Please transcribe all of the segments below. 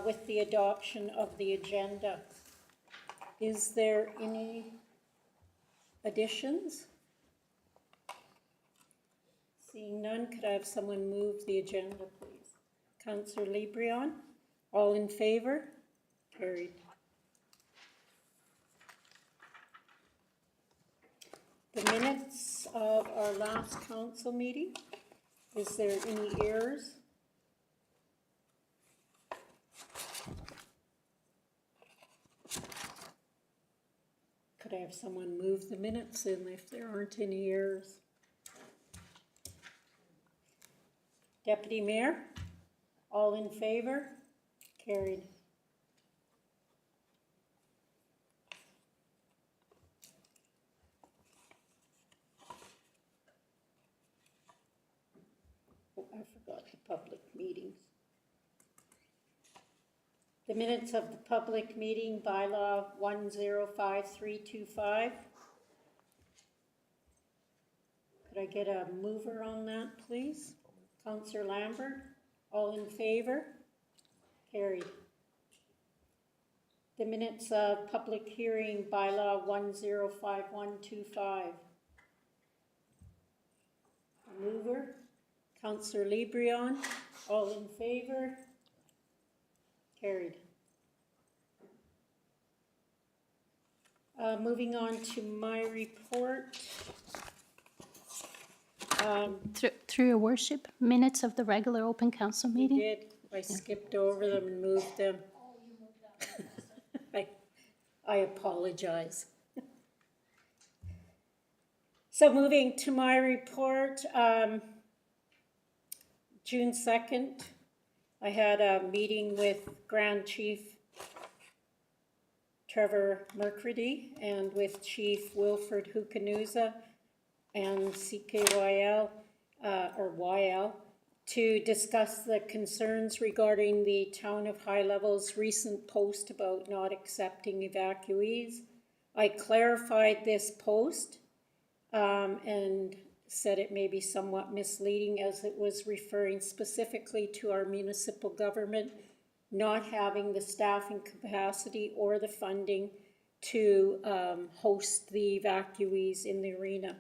with the adoption of the agenda. Is there any additions? Seeing none, could I have someone move the agenda, please? Councillor Librion, all in favor? Carried. The minutes of our last council meeting, is there any errors? Could I have someone move the minutes in if there aren't any errors? Deputy Mayor, all in favor? Carried. Oh, I forgot the public meetings. The minutes of the public meeting, bylaw 105325. Could I get a mover on that, please? Councillor Lambert, all in favor? Carried. The minutes of public hearing, bylaw 105125. A mover, Councillor Librion, all in favor? Carried. Moving on to my report. Through your worship, minutes of the regular open council meeting? I skipped over them and moved them. I apologize. So moving to my report, June 2nd, I had a meeting with Grand Chief Trevor Mercredi and with Chief Wilfred Hukanuza and CKYL, or YL, to discuss the concerns regarding the Town of High Level's recent post about not accepting evacuees. I clarified this post and said it may be somewhat misleading as it was referring specifically to our municipal government not having the staffing capacity or the funding to host the evacuees in the arena.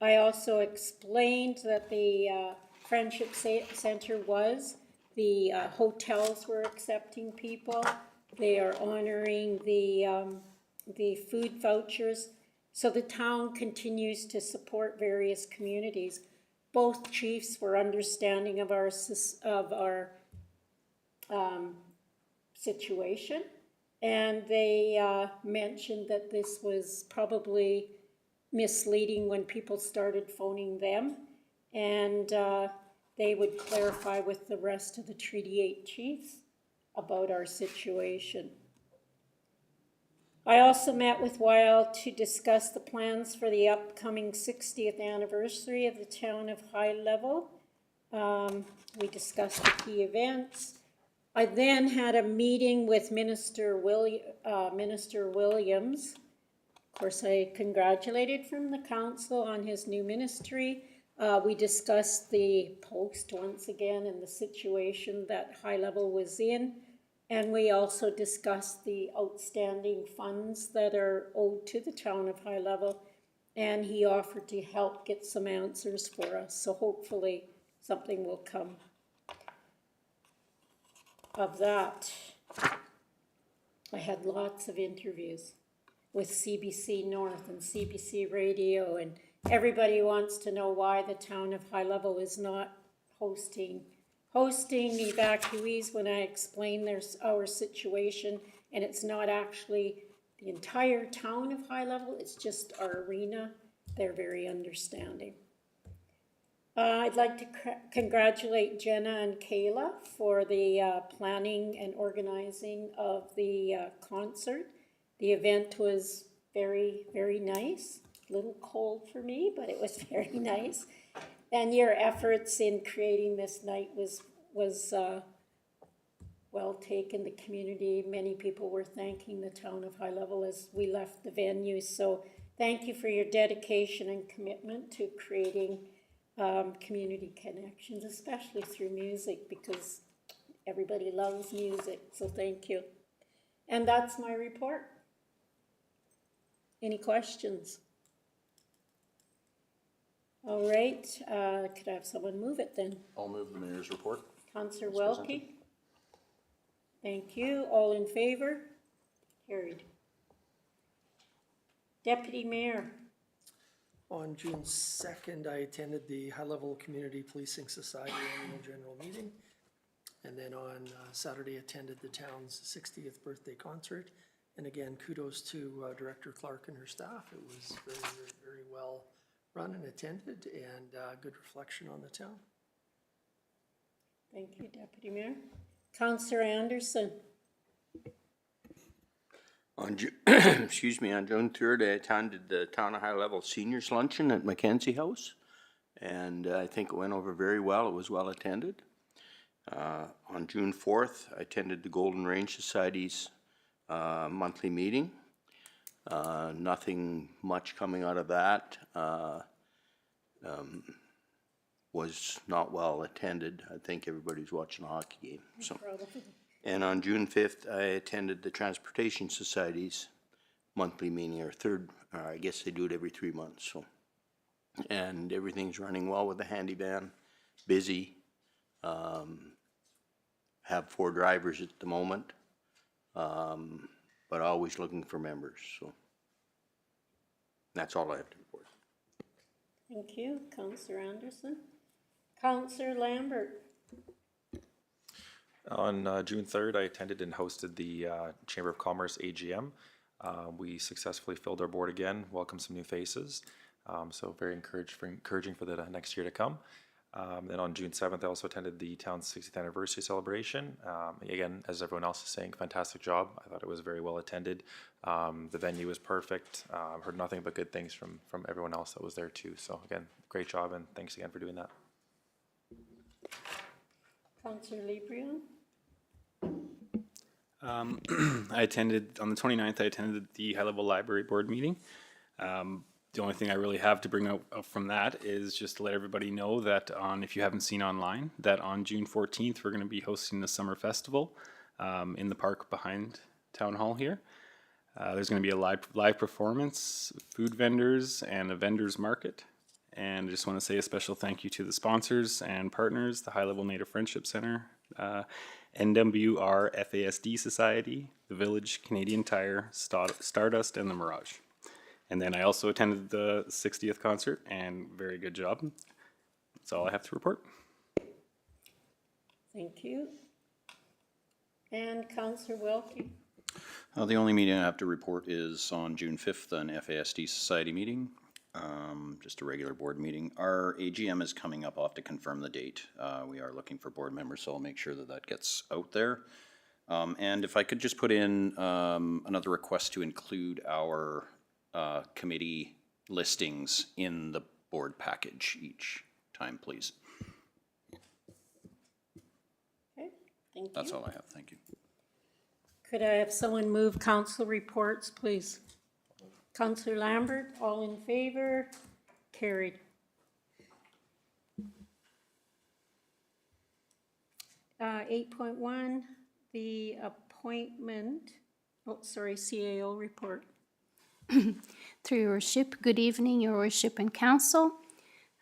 I also explained that the Friendship Center the hotels were accepting people. They are honoring the food vouchers. So the town continues to support various communities. Both chiefs were understanding of our situation, and they mentioned that this was probably misleading when people started phoning them, and they would clarify with the rest of the Treaty 8 chiefs about our situation. I also met with YL to discuss the plans for the upcoming 60th anniversary of the Town of High Level. We discussed the key events. I then had a meeting with Minister Williams. Of course, I congratulated from the council on his new ministry. We discussed the post once again and the situation that High Level was in. And we also discussed the outstanding funds that are owed to the Town of High Level. And he offered to help get some answers for us. So hopefully something will come of that. I had lots of interviews with CBC North and CBC Radio, and everybody wants to know why the Town of High Level is not hosting evacuees when I explain our situation, and it's not actually the entire Town of High Level, it's just our arena. They're very understanding. I'd like to congratulate Jenna and Kayla for the planning and organizing of the concert. The event was very, very nice. A little cold for me, but it was very nice. And your efforts in creating this night was well taken. The community, many people were thanking the Town of High Level as we left the venue. So thank you for your dedication and commitment to creating community connections, especially through music, because everybody loves music, so thank you. And that's my report. Any questions? All right, could I have someone move it then? I'll move the mayor's report. Counselor As presented. Welke? Thank you. All in favor? Carried. Deputy Mayor? On June 2nd, I attended the High Level Community Policing Society Annual General Meeting. And then on Saturday, attended the town's 60th birthday concert. And again, kudos to Director Clark and her staff. It was very well run and attended, and good reflection on the town. Thank you, Deputy Mayor. Counselor Anderson? On excuse me, on June 3rd, I attended the Town of High Level Seniors Luncheon at Mackenzie House, and I think it went over very well. It was well attended. On June 4th, I attended the Golden Range Society's monthly meeting. Nothing much coming out of that. Was not well attended. I think everybody's watching a hockey game. So. And on June 5th, I attended the Transportation Society's monthly meeting, or third, I guess they do it every 3 months, so. And everything's running well with the handy van, busy. Have 4 drivers at the moment, but always looking for members, so. That's all I have to report. Thank you, Counselor Anderson. Counselor Lambert? On June 3rd, I attended and hosted the Chamber of Commerce AGM. We successfully filled our board again, welcomed some new faces, so very encouraging for the next year to come. Then on June 7th, I also attended the town's 60th anniversary celebration. Again, as everyone else is saying, fantastic job. I thought it was very well attended. The venue was perfect. I've heard nothing but good things from everyone else that was there too. So again, great job, and thanks again for doing that. Counselor Librion? I attended, on the 29th, I attended the High Level Library Board meeting. The only thing I really have to bring up from that is just to let everybody know that if you haven't seen online, that on June 14th, we're going to be hosting the Summer Festival in the park behind Town Hall here. There's going to be a live performance, food vendors, and a vendors market. And I just want to say a special thank you to the sponsors and partners, the High Level Native Friendship Center, NWR FASD Society, the Village, Canadian Tire, Stardust, and the Mirage. And then I also attended the 60th concert, and very good job. That's all I have to report. Thank you. And Counselor Welke? The only meeting I have to report is on June 5th, an FASD Society meeting, just a regular board meeting. Our AGM is coming up. I'll have to confirm the date. We are looking for board members, so I'll make sure that that gets out there. And if I could just put in another request to include our committee listings in the board package each time, please. Okay, thank you. That's all I have. Thank you. Could I have someone move council reports, please? Counselor Lambert, all in favor? Carried. Uh, 8.1, the appointment, CAO report. Through your worship, good evening, your worship and council.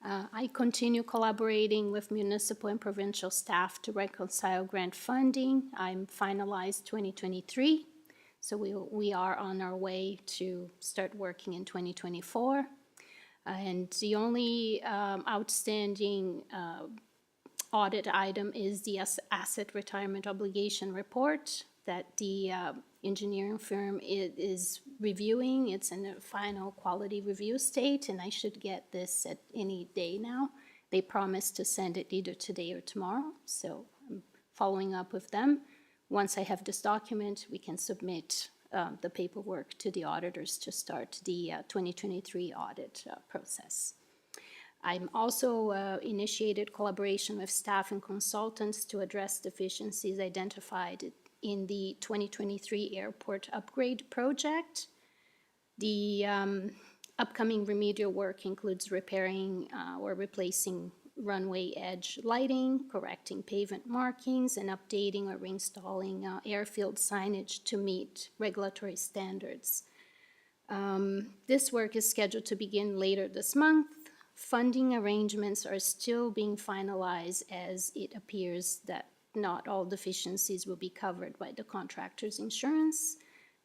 I continue collaborating with municipal and provincial staff to reconcile grant funding. I'm finalized 2023, so we are on our way to start working in 2024. And the only outstanding audit item is the asset retirement obligation report that the engineering firm is reviewing. It's in a final quality review state, and I should get this at any day now. They promised to send it either today or tomorrow, so I'm following up with them. Once I have this document, we can submit the paperwork to the auditors to start the 2023 audit process. I'm also initiated collaboration with staff and consultants to address deficiencies identified in the 2023 airport upgrade project. The upcoming remedial work includes repairing or replacing runway edge lighting, correcting pavement markings, and updating or reinstalling airfield signage to meet regulatory standards. This work is scheduled to begin later this month. Funding arrangements are still being finalized, as it appears that not all deficiencies will be covered by the contractor's insurance.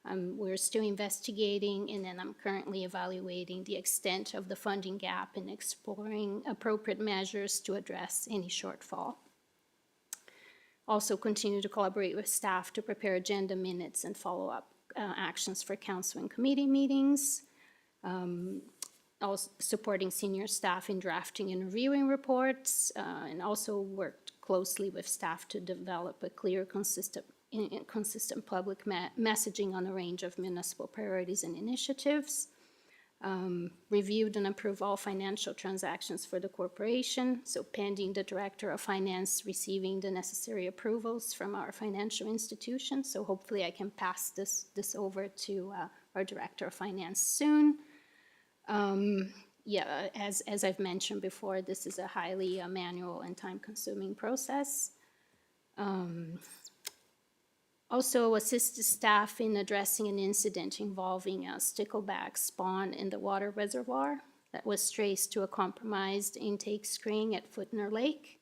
We're still investigating, and then I'm currently evaluating the extent of the funding gap and exploring appropriate measures to address any shortfall. Also continue to collaborate with staff to prepare agenda minutes and follow-up actions for council and committee meetings. Also supporting senior staff in drafting and reviewing reports, and also worked closely with staff to develop a clear, consistent public messaging on a range of municipal priorities and initiatives. Reviewed and approved all financial transactions for the corporation, so pending the Director of Finance receiving the necessary approvals from our financial institution. So hopefully I can pass this over to our Director of Finance soon. Yeah, as I've mentioned before, this is a highly manual and time-consuming process. Also assist the staff in addressing an incident involving a stickleback spawn in the water reservoir that was traced to a compromised intake screen at Footner Lake.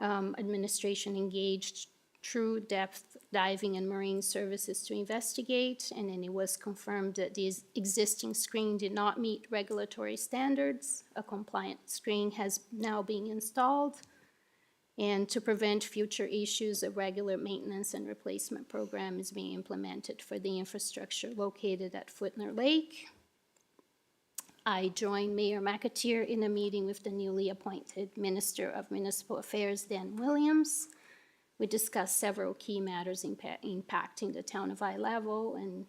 Administration engaged True Depth Diving and Marine Services to investigate, and then it was confirmed that the existing screen did not meet regulatory standards. A compliant screen has now been installed. And to prevent future issues, a regular maintenance and replacement program is being implemented for the infrastructure located at Footner Lake. I joined Mayor McAteer in a meeting with the newly appointed Minister of Municipal Affairs, Dan Williams. We discussed several key matters impacting the town of High Level, and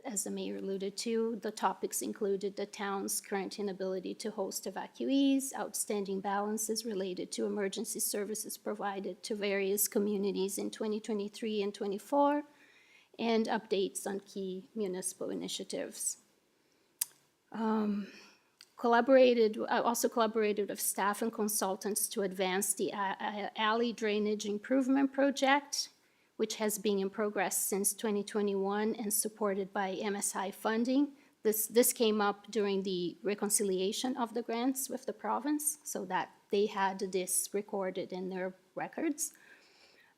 as the mayor alluded to, the topics included the town's current inability to host evacuees, outstanding balances related to emergency services provided to various communities in 2023 and 24, and updates on key municipal initiatives. Also collaborated with staff and consultants to advance the alley drainage improvement project, which has been in progress since 2021 and supported by MSI funding. This came up during the reconciliation of the grants with the province, so that they had this recorded in their records.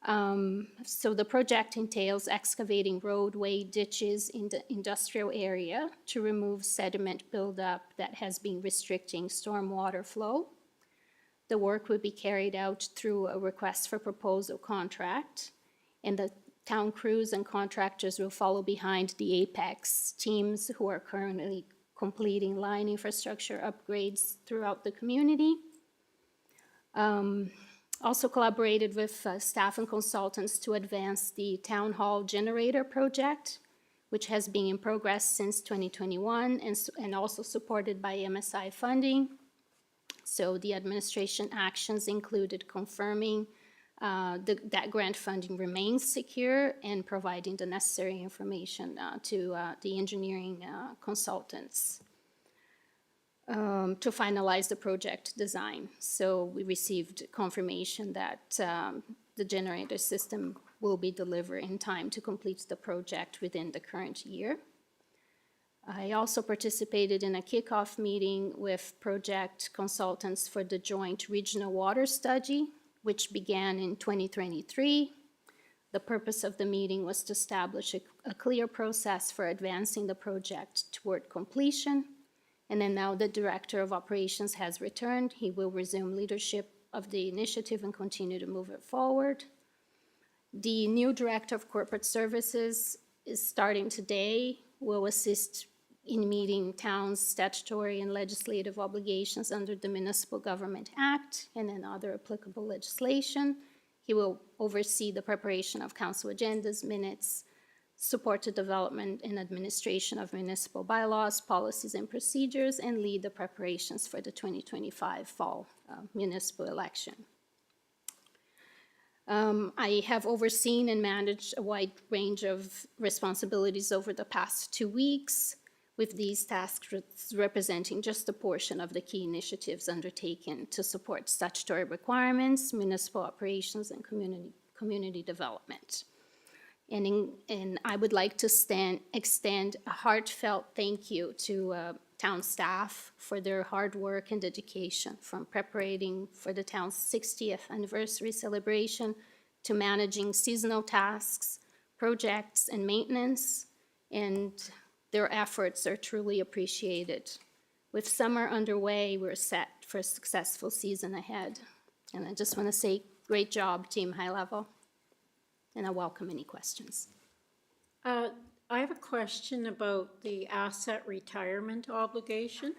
So the project entails excavating roadway ditches in the industrial area to remove sediment buildup that has been restricting stormwater flow. The work will be carried out through a request for proposal contract, and the town crews and contractors will follow behind the Apex teams who are currently completing line infrastructure upgrades throughout the community. Also collaborated with staff and consultants to advance the town hall generator project, which has been in progress since 2021 and also supported by MSI funding. So the administration actions included confirming that grant funding remains secure and providing the necessary information to the engineering consultants to finalize the project design. So we received confirmation that the generator system will be delivered in time to complete the project within the current year. I also participated in a kickoff meeting with project consultants for the joint regional water study, which began in 2023. The purpose of the meeting was to establish a clear process for advancing the project toward completion. And then now the Director of Operations has returned. He will resume leadership of the initiative and continue to move it forward. The new Director of Corporate Services is starting today, will assist in meeting towns' statutory and legislative obligations under the Municipal Government Act and then other applicable legislation. He will oversee the preparation of council agendas, minutes, support the development and administration of municipal bylaws, policies, and procedures, and lead the preparations for the 2025 fall municipal election. I have overseen and managed a wide range of responsibilities over the past 2 weeks. with these tasks representing just a portion of the key initiatives undertaken to support statutory requirements, municipal operations, and community development. And I would like to extend a heartfelt thank you to town staff for their hard work and dedication, from preparing for the town's 60th anniversary celebration to managing seasonal tasks, projects, and maintenance, and their efforts are truly appreciated. With summer underway, we're set for a successful season ahead. And I just want to say, great job, Team High Level. And I welcome any questions. I have a question about the asset retirement obligation.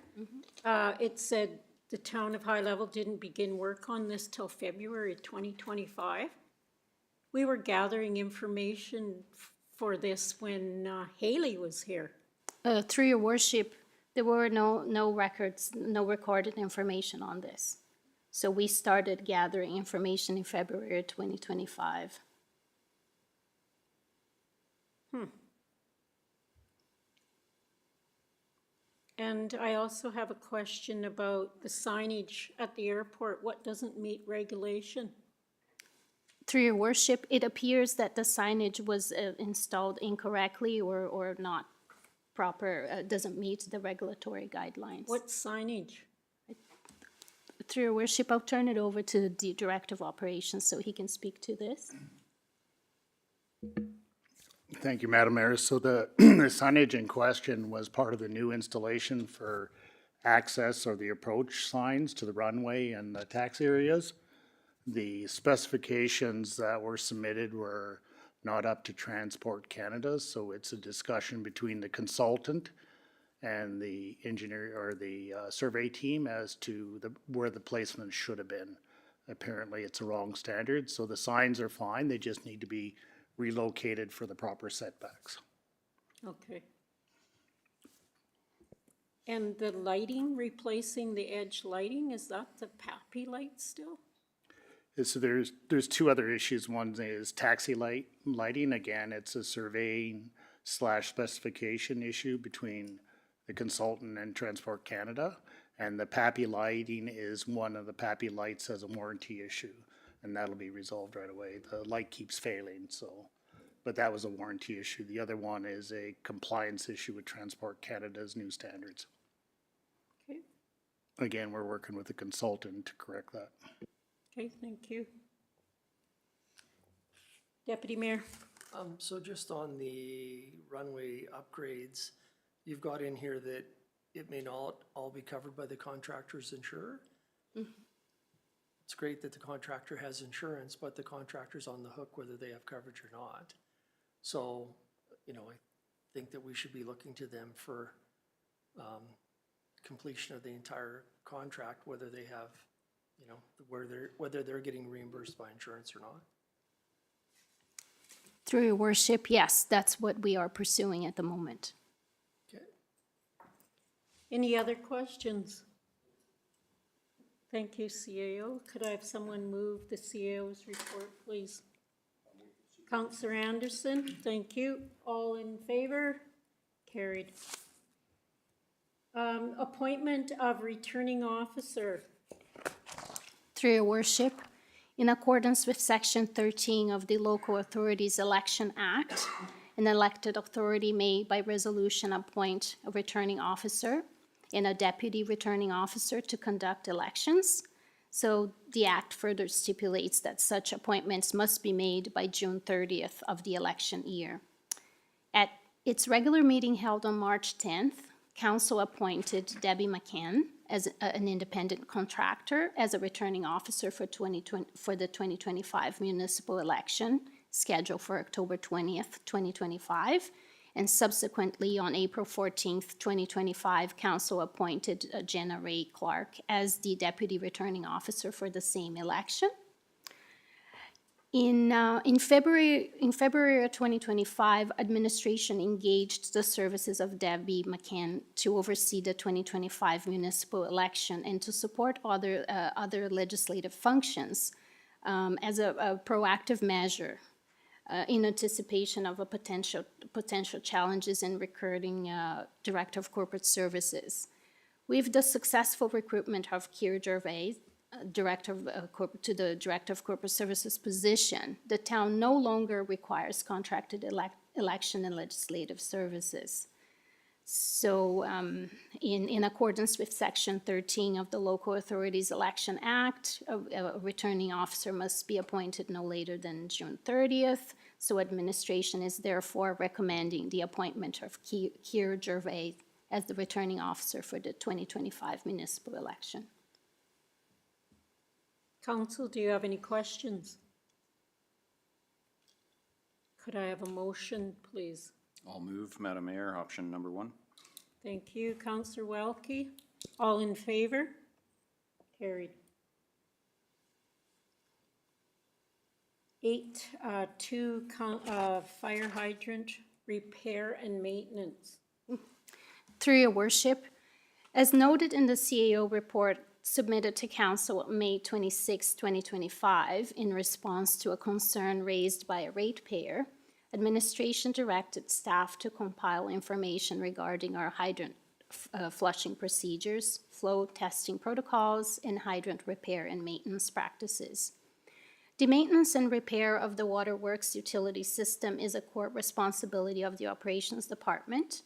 It said the town of High Level didn't begin work on this till February 2025. We were gathering information for this when Haley was here. Through your worship, there were no records, no recorded information on this. So we started gathering information in February 2025. And I also have a question about the signage at the airport. What doesn't meet regulation? Through your worship, it appears that the signage was installed incorrectly or not proper, doesn't meet the regulatory guidelines. What signage? Through your worship, I'll turn it over to the Director of Operations so he can speak to this. Thank you, Madam Mayor. So the the signage in question was part of the new installation for access or the approach signs to the runway and the taxi areas. The specifications that were submitted were not up to Transport Canada, so it's a discussion between the consultant and the engineer or the survey team as to where the placement should have been. Apparently, it's a wrong standard, so the signs are fine, they just need to be relocated for the proper setbacks. Okay. And the lighting, replacing the edge lighting, is that the PAPI light still? So there's two other issues. One is taxi lighting. Again, it's a surveying / specification issue between the consultant and Transport Canada. And the PAPI lighting is one of the PAPI lights has a warranty issue, and that'll be resolved right away. The light keeps failing, so, but that was a warranty issue. The other one is a compliance issue with Transport Canada's new standards. Okay, Again, we're working with a consultant to correct that. okay, thank you. Deputy Mayor? So just on the runway upgrades, you've got in here that it may not all be covered by the contractor's insurer. It's great that the contractor has insurance, but the contractor's on the hook whether they have coverage or not. So, you know, I think that we should be looking to them for completion of the entire contract, whether they have, you know, whether they're getting reimbursed by insurance or not. Through your worship, yes, that's what we are pursuing at the moment. Okay. Any other questions? Thank you, CAO. Could I have someone move the CAO's report, please? Councillor Anderson, thank you. All in favor? Carried. Appointment of returning officer. Through your worship, in accordance with Section 13 of the Local Authorities Election Act, an elected authority may by resolution appoint a returning officer and a deputy returning officer to conduct elections. So the act further stipulates that such appointments must be made by June 30th of the election year. At its regular meeting held on March 10th, Council appointed Debbie McCann as an independent contractor as a returning officer for the 2025 municipal election, scheduled for October 20th, 2025. And subsequently, on April 14th, 2025, Council appointed Jenna Ray Clark as the deputy returning officer for the same election. In February of 2025, administration engaged the services of Debbie McCann to oversee the 2025 municipal election and to support other legislative functions as a proactive measure. in anticipation of a potential challenges in recruiting Director of Corporate Services. With the successful recruitment of Keir Gervais, to the Director of Corporate Services position, the town no longer requires contracted election and legislative services. So in accordance with Section 13 of the Local Authorities Election Act, a returning officer must be appointed no later than June 30th. So administration is therefore recommending the appointment of Keir Gervais as the returning officer for the 2025 municipal election. Council, do you have any questions? Could I have a motion, please? I'll move, Madam Mayor, option number 1. Thank you, Councillor Welke. All in favor? Carried. 8.2, fire hydrant repair and maintenance. Through your worship, as noted in the CAO report submitted to Council on May 26, 2025, in response to a concern raised by a ratepayer, administration directed staff to compile information regarding our hydrant flushing procedures, flow testing protocols, and hydrant repair and maintenance practices. The maintenance and repair of the waterworks utility system is a core responsibility of the Operations Department.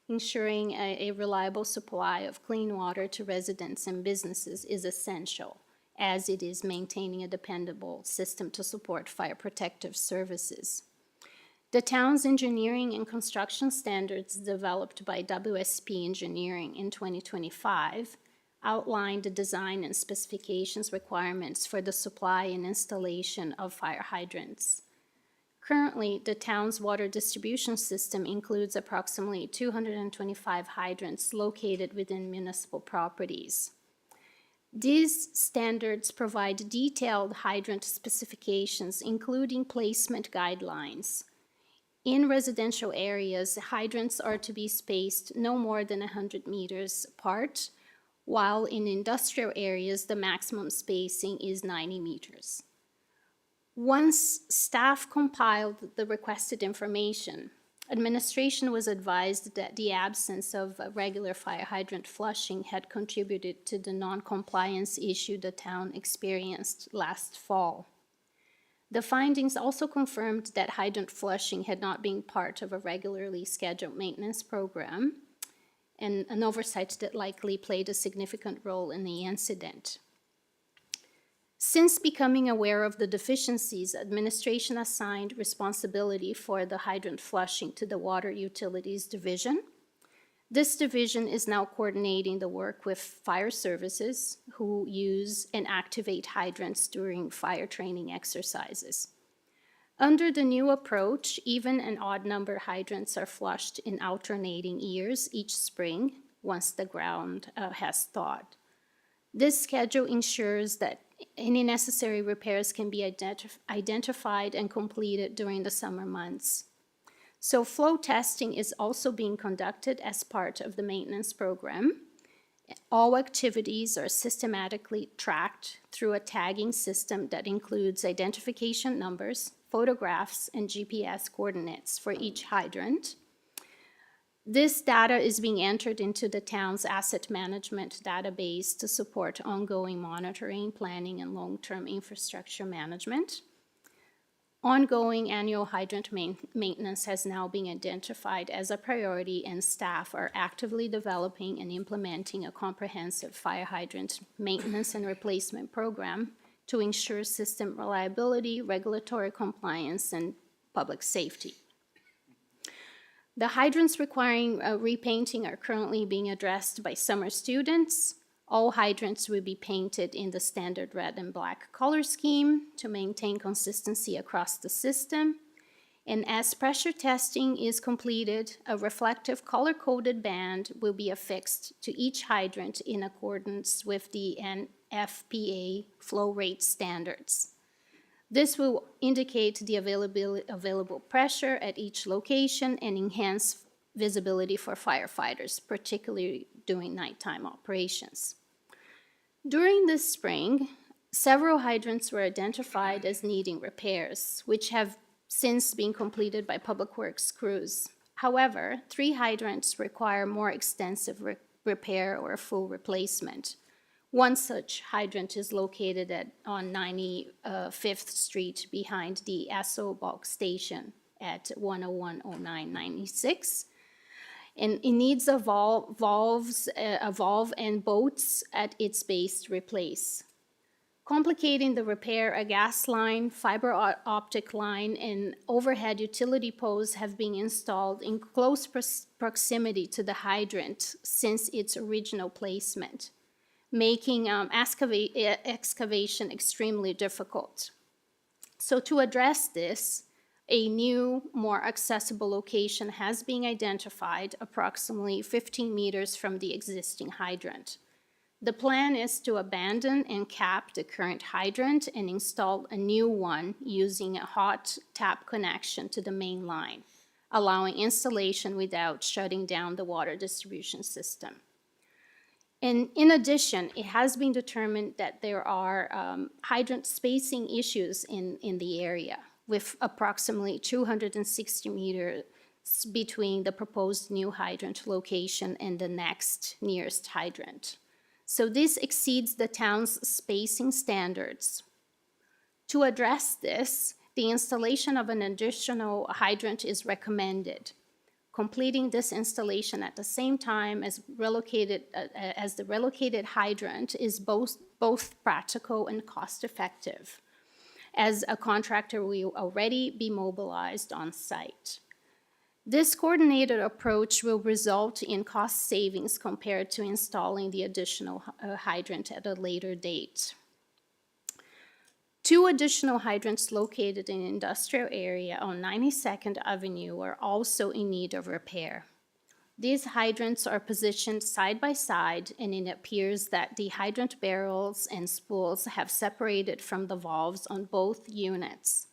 Ensuring a reliable supply of clean water to residents and businesses is essential, as it is maintaining a dependable system to support fire protective services. The town's engineering and construction standards developed by WSP Engineering in 2025 outlined the design and specifications requirements for the supply and installation of fire hydrants. Currently, the town's water distribution system includes approximately 225 hydrants located within municipal properties. These standards provide detailed hydrant specifications, including placement guidelines. In residential areas, hydrants are to be spaced no more than 100 meters apart, while in industrial areas, the maximum spacing is 90 meters. Once staff compiled the requested information, administration was advised that the absence of regular fire hydrant flushing had contributed to the non-compliance issue the town experienced last fall. The findings also confirmed that hydrant flushing had not been part of a regularly scheduled maintenance program, and an oversight that likely played a significant role in the incident. Since becoming aware of the deficiencies, administration assigned responsibility for the hydrant flushing to the Water Utilities Division. This division is now coordinating the work with fire services who use and activate hydrants during fire training exercises. Under the new approach, even and odd number hydrants are flushed in alternating years each spring once the ground has thawed. This schedule ensures that any necessary repairs can be identified and completed during the summer months. So flow testing is also being conducted as part of the maintenance program. All activities are systematically tracked through a tagging system that includes identification numbers, photographs, and GPS coordinates for each hydrant. This data is being entered into the town's asset management database to support ongoing monitoring, planning, and long-term infrastructure management. Ongoing annual hydrant maintenance has now been identified as a priority, and staff are actively developing and implementing a comprehensive fire hydrant maintenance and replacement program to ensure system reliability, regulatory compliance, and public safety. The hydrants requiring repainting are currently being addressed by summer students. All hydrants will be painted in the standard red and black color scheme to maintain consistency across the system. And as pressure testing is completed, a reflective color-coded band will be affixed to each hydrant in accordance with the NFPA flow rate standards. This will indicate the available pressure at each location and enhance visibility for firefighters, particularly during nighttime operations. During this spring, several hydrants were identified as needing repairs, which have since being completed by Public Works crews. However, 3 hydrants require more extensive repair or full replacement. One such hydrant is located on 95th Street behind the Esso Bulk Station at 1010996. And it needs a valve and bolts at its base to replace. Complicating the repair, a gas line, fiber optic line, and overhead utility poles have been installed in close proximity to the hydrant since its original placement, making excavation extremely difficult. So to address this, a new, more accessible location has been identified approximately 15 meters from the existing hydrant. The plan is to abandon and cap the current hydrant and install a new one using a hot tap connection to the main line, allowing installation without shutting down the water distribution system. And in addition, it has been determined that there are hydrant spacing issues in the area, with approximately 260 meters between the proposed new hydrant location and the next nearest hydrant. So this exceeds the town's spacing standards. To address this, the installation of an additional hydrant is recommended. Completing this installation at the same time as the relocated hydrant is both practical and cost-effective, as a contractor will already be mobilized on site. This coordinated approach will result in cost savings compared to installing the additional hydrant at a later date. 2 additional hydrants located in industrial area on 92nd Avenue are also in need of repair. These hydrants are positioned side by side, and it appears that the hydrant barrels and spools have separated from the valves on both units.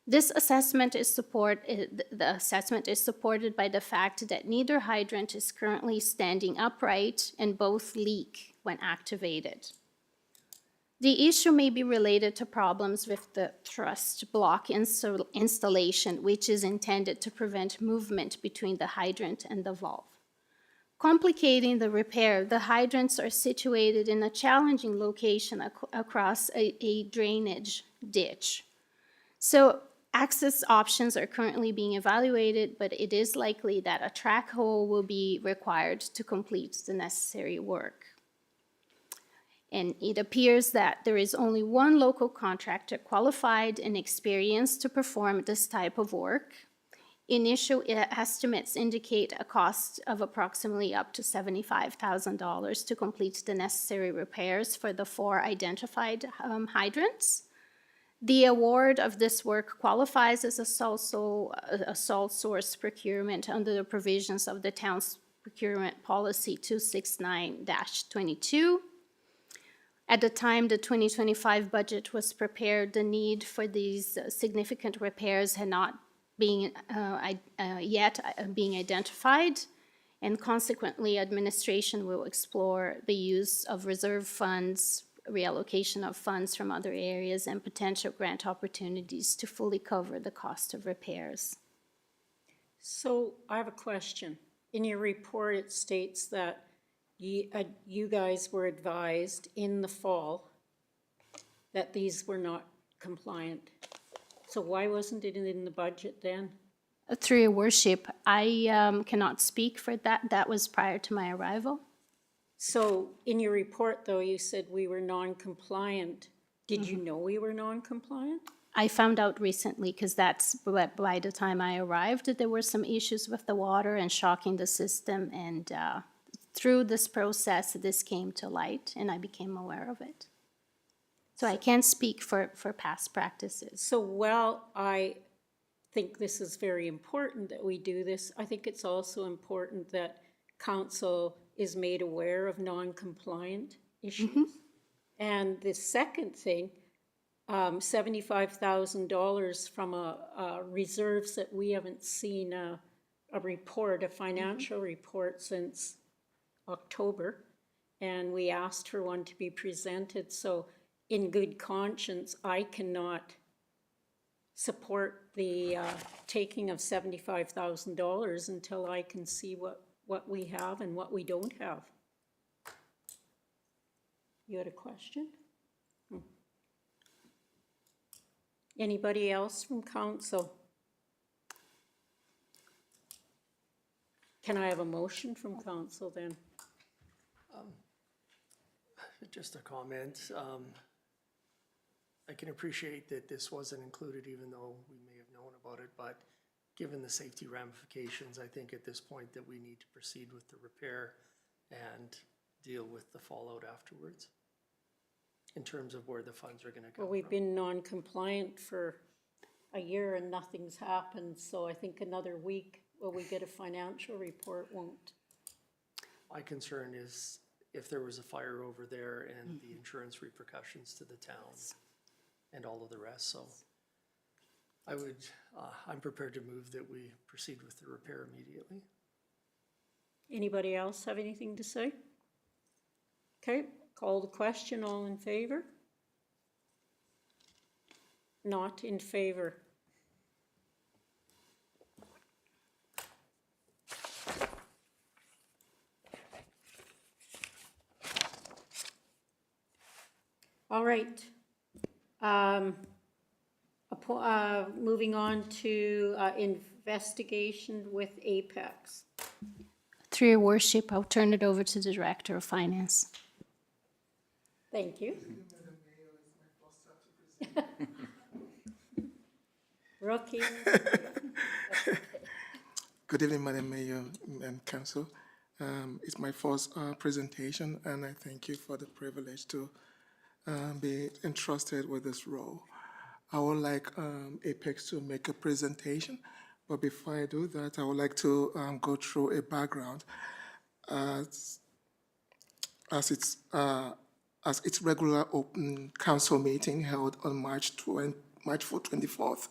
This assessment is supported by the fact that neither hydrant is currently standing upright and both leak when activated. The issue may be related to problems with the thrust block installation, which is intended to prevent movement between the hydrant and the valve. Complicating the repair, the hydrants are situated in a challenging location across a drainage ditch. So access options are currently being evaluated, but it is likely that a track hole will be required to complete the necessary work. And it appears that there is only one local contractor qualified and experienced to perform this type of work. Initial estimates indicate a cost of approximately up to $75,000 to complete the necessary repairs for the 4 identified hydrants. The award of this work qualifies as a sole source procurement under the provisions of the town's procurement policy 269-22. At the time the 2025 budget was prepared, the need for these significant repairs had not been yet being identified, and consequently, administration will explore the use of reserve funds, reallocation of funds from other areas, and potential grant opportunities to fully cover the cost of repairs. So I have a question. In your report, it states that you guys were advised in the fall that these were not compliant. So why wasn't it in the budget then? Through your worship, I cannot speak for that. That was prior to my arrival. So in your report, though, you said we were non-compliant. Did you know we were non-compliant? I found out recently, because that's by the time I arrived, that there were some issues with the water and shocking the system, and through this process, this came to light, and I became aware of it. So I can't speak for past practices. So while I think this is very important that we do this, I think it's also important that council is made aware of non-compliant issues. And the second thing, $75,000 from reserves that we haven't seen a report, a financial report since October, and we asked for one to be presented. So in good conscience, I cannot support the taking of $75,000 until I can see what we have and what we don't have. You had a question? Anybody else from council? Can I have a motion from council then? Just a comment. I can appreciate that this wasn't included even though we may have known about it, but given the safety ramifications, I think at this point that we need to proceed with the repair and deal with the fallout afterwards in terms of where the funds are gonna come Well, from. we've been non-compliant for a year and nothing's happened, so I think another week, will we get a financial report? Won't. My concern is if there was a fire over there and the insurance repercussions to the town and all of the rest, so I would, I'm prepared to move that we proceed with the repair immediately. Anybody else have anything to say? Okay, call the question, all in favor? Not in favor. All right. Moving on to investigation with Apex. Through your worship, I'll turn it over to the Director of Finance. Thank you. Rookie. Good evening, Madam Mayor and Council. It's my first presentation, and I thank you for the privilege to be entrusted with this role. I would like Apex to make a presentation, but before I do that, I would like to go through a background as its regular open council meeting held on March 24th,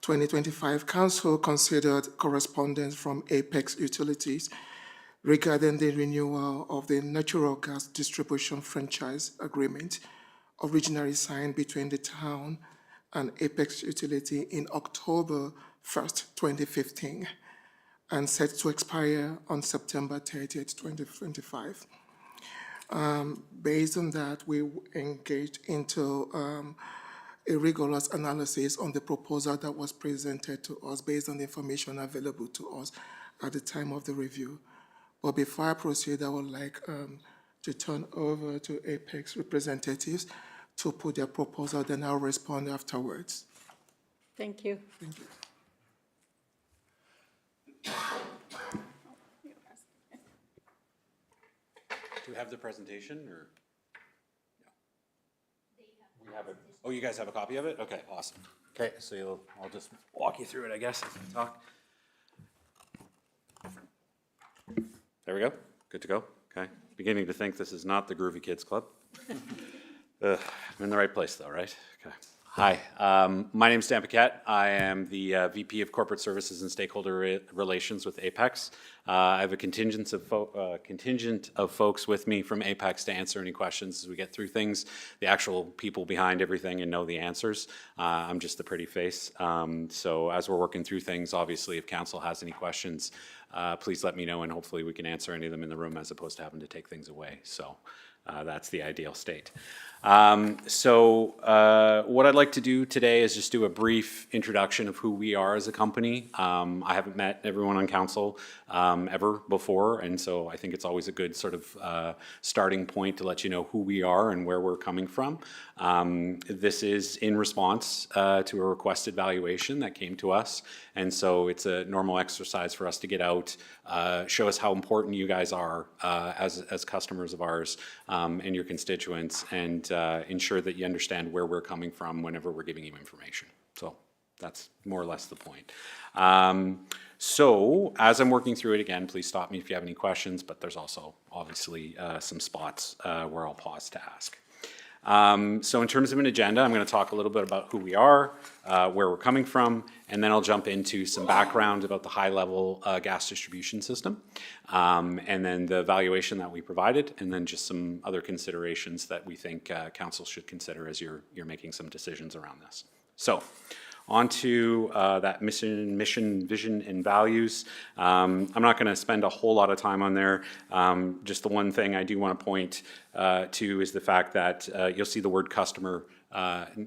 2025. Council considered correspondence from Apex Utilities regarding the renewal of the natural gas distribution franchise agreement originally signed between the town and Apex Utility in October 1st, 2015, and set to expire on September 30th, 2025. Based on that, we engaged into a rigorous analysis on the proposal that was presented to us based on the information available to us at the time of the review. But before I proceed, I would like to turn over to Apex representatives to put their proposal, then I'll respond afterwards. Thank you. Thank you. Do we have the presentation, or? We have it. Oh, you guys have a copy of it? Okay, awesome. Okay, so I'll just walk you through it, I guess, as we talk. There we go. Good to go. Okay. Beginning to think this is not the Groovy Kids Club. I'm in the right place, though, right? Okay. Hi, my name's Dan Paquette. I am the VP of Corporate Services and Stakeholder Relations with Apex. I have a contingent of folks with me from Apex to answer any questions as we get through things, the actual people behind everything and know the answers. I'm just the pretty face. So as we're working through things, obviously, if council has any questions, please let me know, and hopefully we can answer any of them in the room as opposed to having to take things away. So that's the ideal state. What I'd like to do today is just do a brief introduction of who we are as a company. I haven't met everyone on council ever before, and so I think it's always a good sort of starting point to let you know who we are and where we're coming from. This is in response to a requested valuation that came to us, and so it's a normal exercise for us to get out, show us how important you guys are as customers of ours and your constituents, and ensure that you understand where we're coming from whenever we're giving you information. So that's more or less the point. So as I'm working through it again, please stop me if you have any questions, but there's also obviously some spots where I'll pause to ask. So in terms of an agenda, I'm going to talk a little bit about who we are, where we're coming from, and then I'll jump into some background about the high-level gas distribution system, and then the valuation that we provided, and then just some other considerations that we think council should consider as you're making some decisions around this. So onto that mission, vision, and values. I'm not going to spend a whole lot of time on there. Just the one thing I do want to point to is the fact that you'll see the word customer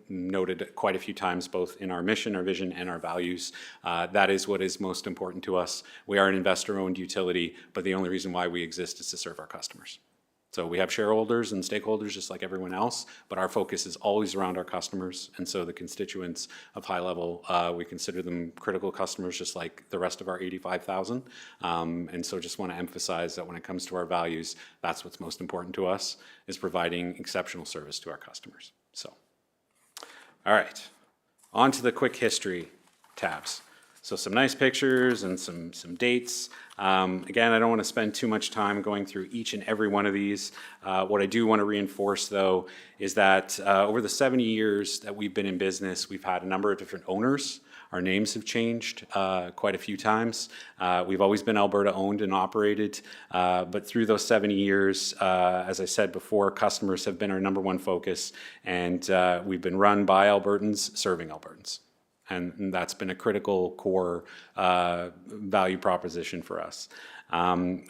noted quite a few times, both in our mission, our vision, and our values. That is what is most important to us. We are an investor-owned utility, but the only reason why we exist is to serve our customers. So we have shareholders and stakeholders just like everyone else, but our focus is always around our customers. And so the constituents of High Level, we consider them critical customers just like the rest of our 85,000. And so just want to emphasize that when it comes to our values, that's what's most important to us, is providing exceptional service to our customers. So, all right, on to the quick history tabs. So some nice pictures and some dates. Again, I don't want to spend too much time going through each and every one of these. What I do want to reinforce, though, is that over the 70 years that we've been in business, we've had a number of different owners. Our names have changed quite a few times. We've always been Alberta owned and operated, but through those 70 years, as I said before, customers have been our number one focus, and we've been run by Albertans, serving Albertans. And that's been a critical core value proposition for us.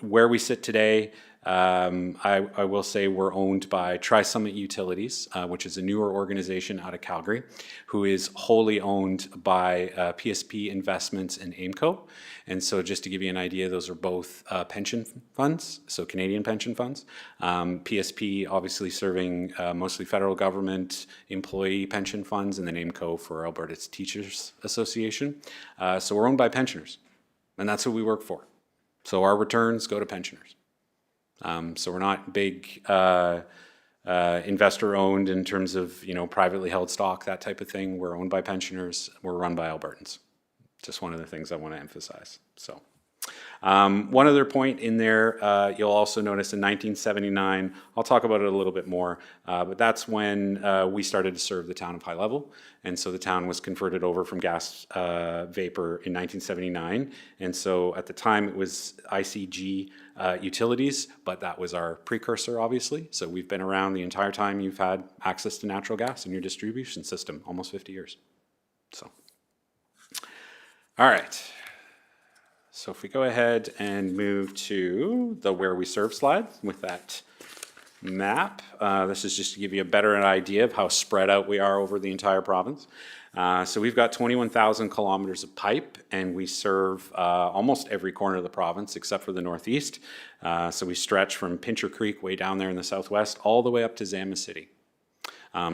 Where we sit today, I will say we're owned by Tri-Summit Utilities, which is a newer organization out of Calgary, who is wholly owned by PSP Investments and AIMCO. And so just to give you an idea, those are both pension funds, so Canadian pension funds. PSP obviously serving mostly federal government employee pension funds, and then AIMCO for Alberta's Teachers Association. So we're owned by pensioners, and that's who we work for. So our returns go to pensioners. So we're not big investor-owned in terms of, privately held stock, that type of thing. We're owned by pensioners. We're run by Albertans. Just one of the things I want to emphasize. So one other point in there, you'll also notice in 1979, I'll talk about it a little bit more, but that's when we started to serve the town of High Level. And so the town was converted over from gas vapor in 1979. And so at the time it was ICG Utilities, but that was our precursor, obviously. So we've been around the entire time you've had access to natural gas in your distribution system, almost 50 years. So, all right. So if we go ahead and move to the Where We Serve slide with that map, this is just to give you a better idea of how spread out we are over the entire province. So we've got 21,000 kilometers of pipe, and we serve almost every corner of the province except for the northeast. So we stretch from Pincher Creek way down there in the southwest all the way up to Zama City.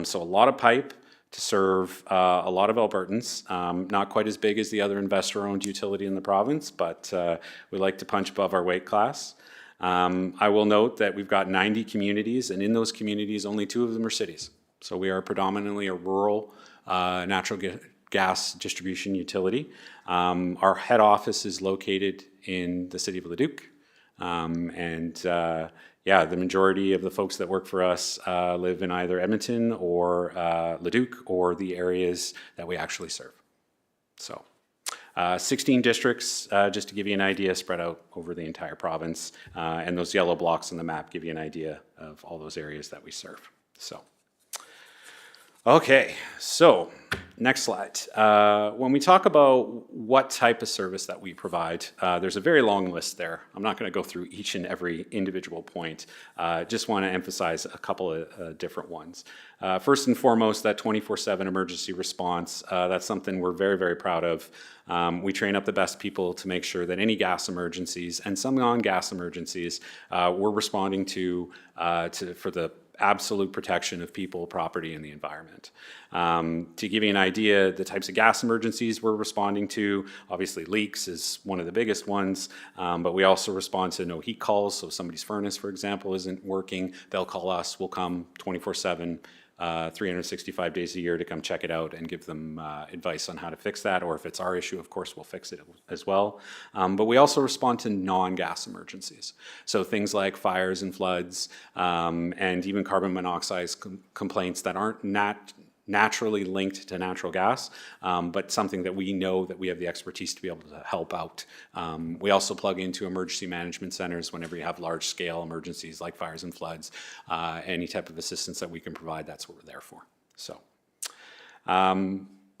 So a lot of pipe to serve a lot of Albertans, not quite as big as the other investor-owned utility in the province, but we like to punch above our weight class. I will note that we've got 90 communities, and in those communities, only 2 of them are cities. So we are predominantly a rural natural gas distribution utility. Our head office is located in the city of Leduc, yeah, the majority of the folks that work for us live in either Edmonton or Leduc or the areas that we actually serve. So 16 districts, just to give you an idea, spread out over the entire province. And those yellow blocks on the map give you an idea of all those areas that we serve. So, okay, so next slide. When we talk about what type of service that we provide, there's a very long list there. I'm not going to go through each and every individual point. Just want to emphasize a couple of different ones. First and foremost, that 24/7 emergency response, that's something we're very, very proud of. We train up the best people to make sure that any gas emergencies and some non-gas emergencies, we're responding to for the absolute protection of people, property, and the environment. To give you an idea, the types of gas emergencies we're responding to, obviously leaks is one of the biggest ones, but we also respond to no heat calls. So if somebody's furnace, for example, isn't working, they'll call us. We'll come 24/7, 365 days a year to come check it out and give them advice on how to fix that. Or if it's our issue, of course, we'll fix it as well. But we also respond to non-gas emergencies. So things like fires and floods, and even carbon monoxide complaints that aren't naturally linked to natural gas, but something that we know that we have the expertise to be able to help out. We also plug into emergency management centers whenever you have large scale emergencies like fires and floods. Any type of assistance that we can provide, that's what we're there for. So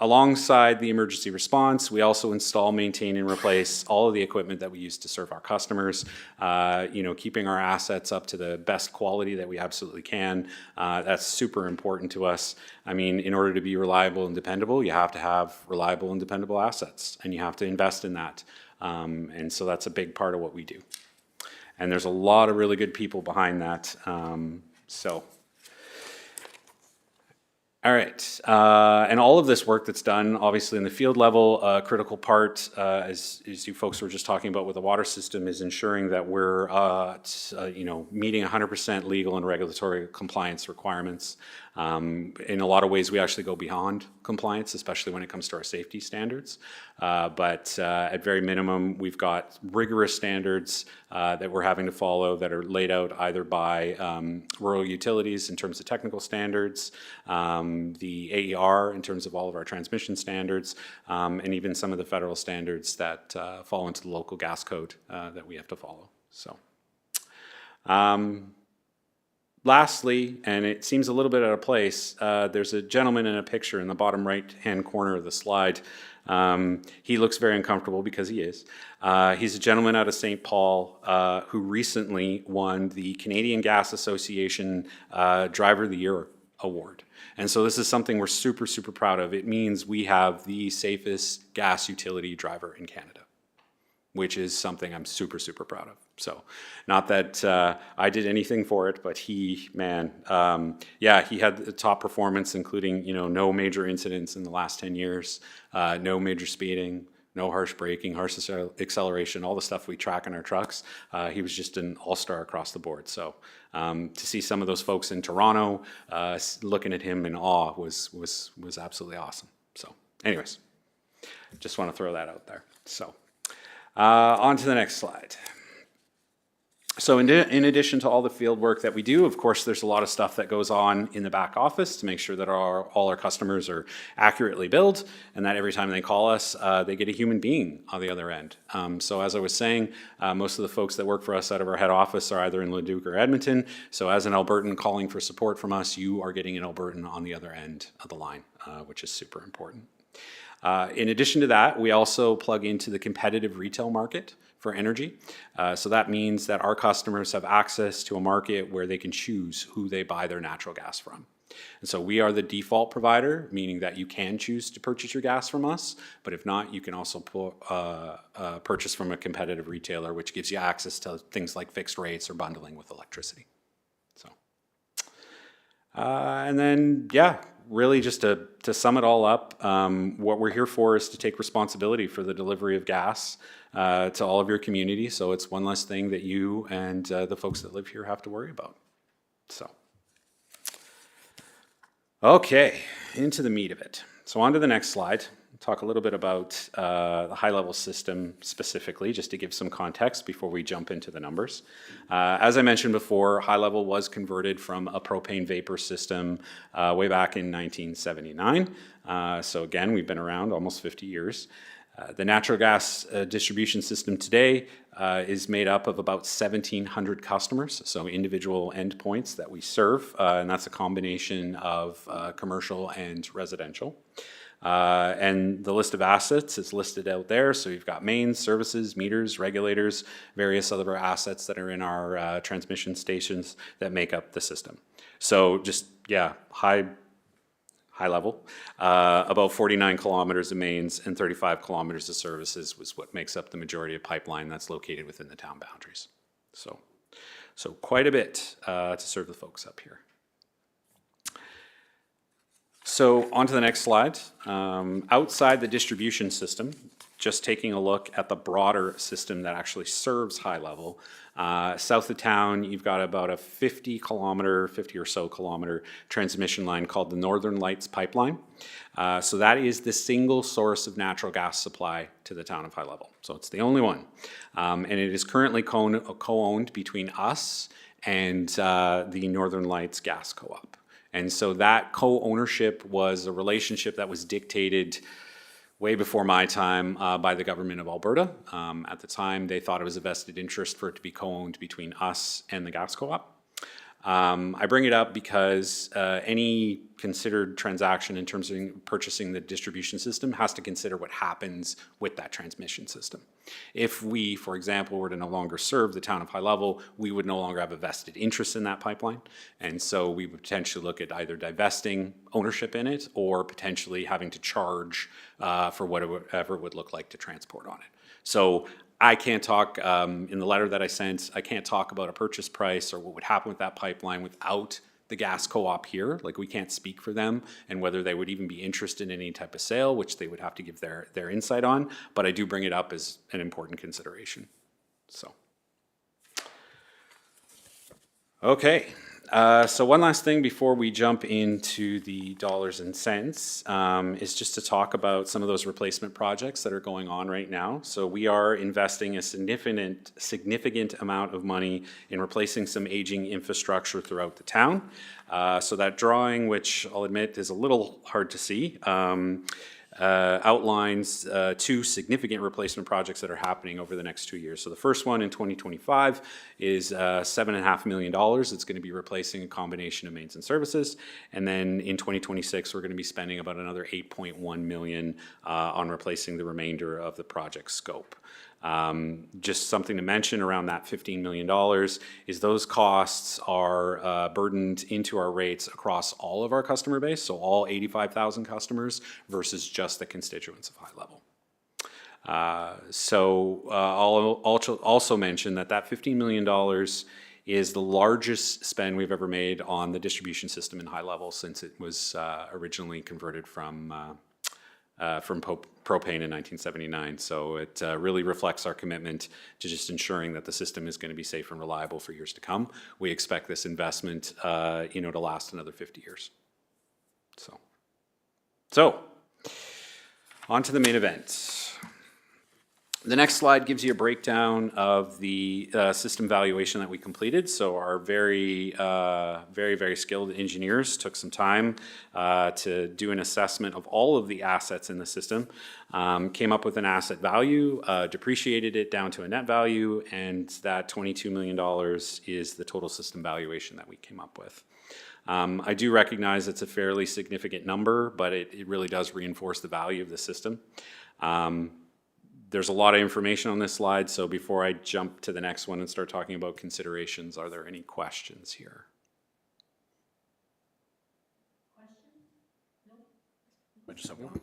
Alongside the emergency response, we also install, maintain, and replace all of the equipment that we use to serve our customers, keeping our assets up to the best quality that we absolutely can. That's super important to us. I mean, in order to be reliable and dependable, you have to have reliable and dependable assets, and you have to invest in that. And so that's a big part of what we do. And there's a lot of really good people behind that. All right, and all of this work that's done, obviously in the field level, a critical part, as you folks were just talking about with the water system, is ensuring that we're, meeting 100% legal and regulatory compliance requirements. In a lot of ways, we actually go beyond compliance, especially when it comes to our safety standards. But at very minimum, we've got rigorous standards that we're having to follow that are laid out either by rural utilities in terms of technical standards, the AER in terms of all of our transmission standards, and even some of the federal standards that fall into the local gas code that we have to follow. So. Lastly, and it seems a little bit out of place, there's a gentleman in a picture in the bottom right-hand corner of the slide. He looks very uncomfortable because he is. He's a gentleman out of St. Paul who recently won the Canadian Gas Association Driver of the Year Award. And so this is something we're super, super proud of. It means we have the safest gas utility driver in Canada, which is something I'm super, super proud of. So not that I did anything for it, but he had the top performance, including, no major incidents in the last 10 years, no major speeding, no harsh braking, harsh acceleration, all the stuff we track in our trucks. He was just an all-star across the board. So to see some of those folks in Toronto looking at him in awe was absolutely awesome. So anyways, just want to throw that out there. So on to the next slide. So in addition to all the field work that we do, of course, there's a lot of stuff that goes on in the back office to make sure that all our customers are accurately billed and that every time they call us, they get a human being on the other end. So as I was saying, most of the folks that work for us out of our head office are either in Leduc or Edmonton. So as an Albertan calling for support from us, you are getting an Albertan on the other end of the line, which is super important. In addition to that, we also plug into the competitive retail market for energy. So that means that our customers have access to a market where they can choose who they buy their natural gas from. And so we are the default provider, meaning that you can choose to purchase your gas from us, but if not, you can also purchase from a competitive retailer, which gives you access to things like fixed rates or bundling with electricity. So, and then, really just to sum it all up, what we're here for is to take responsibility for the delivery of gas to all of your community. So it's one less thing that you and the folks that live here have to worry about. So, okay, into the meat of it. So on to the next slide. Talk a little bit about the high-level system specifically, just to give some context before we jump into the numbers. As I mentioned before, High Level was converted from a propane vapor system way back in 1979. So again, we've been around almost 50 years. The natural gas distribution system today is made up of about 1,700 customers, so individual endpoints that we serve, and that's a combination of commercial and residential. And the list of assets is listed out there. So you've got mains, services, meters, regulators, various other assets that are in our transmission stations that make up the system. So just, high level, about 49 kilometers of mains and 35 kilometers of services was what makes up the majority of pipeline that's located within the town boundaries. So quite a bit to serve the folks up here. So on to the next slide. Outside the distribution system, just taking a look at the broader system that actually serves High Level. South of town, you've got about a 50 or so kilometer transmission line called the Northern Lights Pipeline. So that is the single source of natural gas supply to the town of High Level. So it's the only one. And it is currently co-owned between us and the Northern Lights Gas Co-op. And so that co-ownership was a relationship that was dictated way before my time by the government of Alberta. At the time, they thought it was a vested interest for it to be co-owned between us and the gas co-op. I bring it up because any considered transaction in terms of purchasing the distribution system has to consider what happens with that transmission system. If we, for example, were to no longer serve the town of High Level, we would no longer have a vested interest in that pipeline. And so we would potentially look at either divesting ownership in it or potentially having to charge for whatever it would look like to transport on it. So I can't talk, in the letter that I sent, I can't talk about a purchase price or what would happen with that pipeline without the gas co-op here. Like, we can't speak for them and whether they would even be interested in any type of sale, which they would have to give their insight on. But I do bring it up as an important consideration. So, okay. So one last thing before we jump into the dollars and cents is just to talk about some of those replacement projects that are going on right now. So we are investing a significant amount of money in replacing some aging infrastructure throughout the town. So that drawing, which I'll admit is a little hard to see, outlines two significant replacement projects that are happening over the next 2 years. So the first one in 2025 is $7.5 million. It's going to be replacing a combination of mains and services. And then in 2026, we're going to be spending about another $8.1 million on replacing the remainder of the project scope. Just something to mention around that $15 million is those costs are burdened into our rates across all of our customer base, so all 85,000 customers versus just the constituents of High Level. I'll also mention that $15 million is the largest spend we've ever made on the distribution system in High Level since it was originally converted from propane in 1979. So it really reflects our commitment to just ensuring that the system is going to be safe and reliable for years to come. We expect this investment, to last another 50 years. So on to the main event. The next slide gives you a breakdown of the system valuation that we completed. So our very skilled engineers took some time to do an assessment of all of the assets in the system, came up with an asset value, depreciated it down to a net value, and that $22 million is the total system valuation that we came up with. I do recognize it's a fairly significant number, but it really does reinforce the value of the system. There's a lot of information on this slide, so before I jump to the next one and start talking about considerations, are there any questions here? I just have one.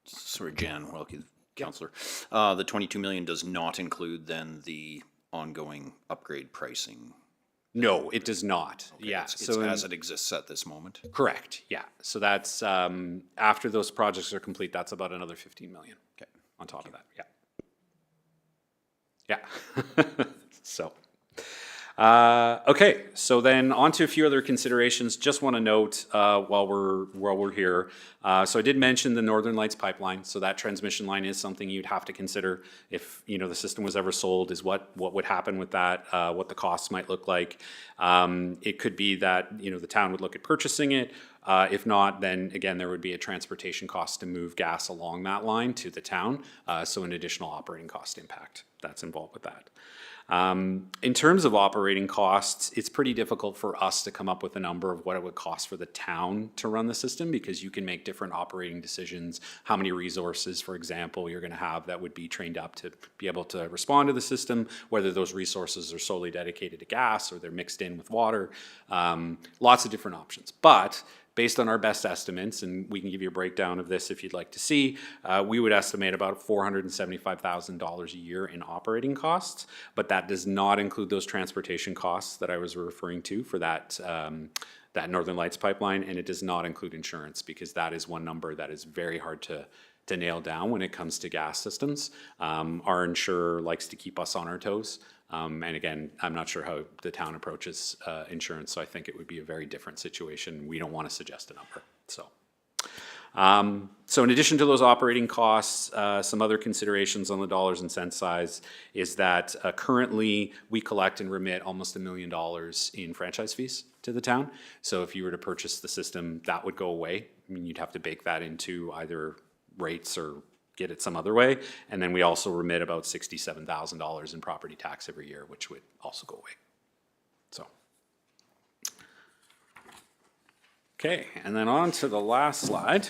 Sorry, Jan Welke, Councillor. The $22 million does not include then the ongoing upgrade pricing. No, it does not. Okay, Yeah, it's as it exists at this moment. correct. Yeah, so that's after those projects are complete. That's about another $15 million. Okay. On top of that, yeah. So, okay. So then on to a few other considerations. Just want to note while we're here. So I did mention the Northern Lights pipeline. So that transmission line is something you'd have to consider if the system was ever sold. Is what would happen with that? What the costs might look like. It could be that the town would look at purchasing it. If not, then again, there would be a transportation cost to move gas along that line to the town. So an additional operating cost impact that's involved with that. In terms of operating costs, it's pretty difficult for us to come up with a number of what it would cost for the town to run the system because you can make different operating decisions, how many resources, for example, you're going to have that would be trained up to be able to respond to the system, whether those resources are solely dedicated to gas or they're mixed in with water, lots of different options. But based on our best estimates, and we can give you a breakdown of this if you'd like to see, we would estimate about $475,000 a year in operating costs, but that does not include those transportation costs that I was referring to for that Northern Lights pipeline, and it does not include insurance because that is one number that is very hard to nail down when it comes to gas systems. Our insurer likes to keep us on our toes. And again, I'm not sure how the town approaches insurance, so I think it would be a very different situation. We don't want to suggest a number. So in addition to those operating costs, some other considerations on the dollars and cents size is that currently we collect and remit almost $1 million in franchise fees to the town. So if you were to purchase the system, that would go away. I mean, you'd have to bake that into either rates or get it some other way. And then we also remit about $67,000 in property tax every year, which would also go away. So, Okay, and then on to the last slide.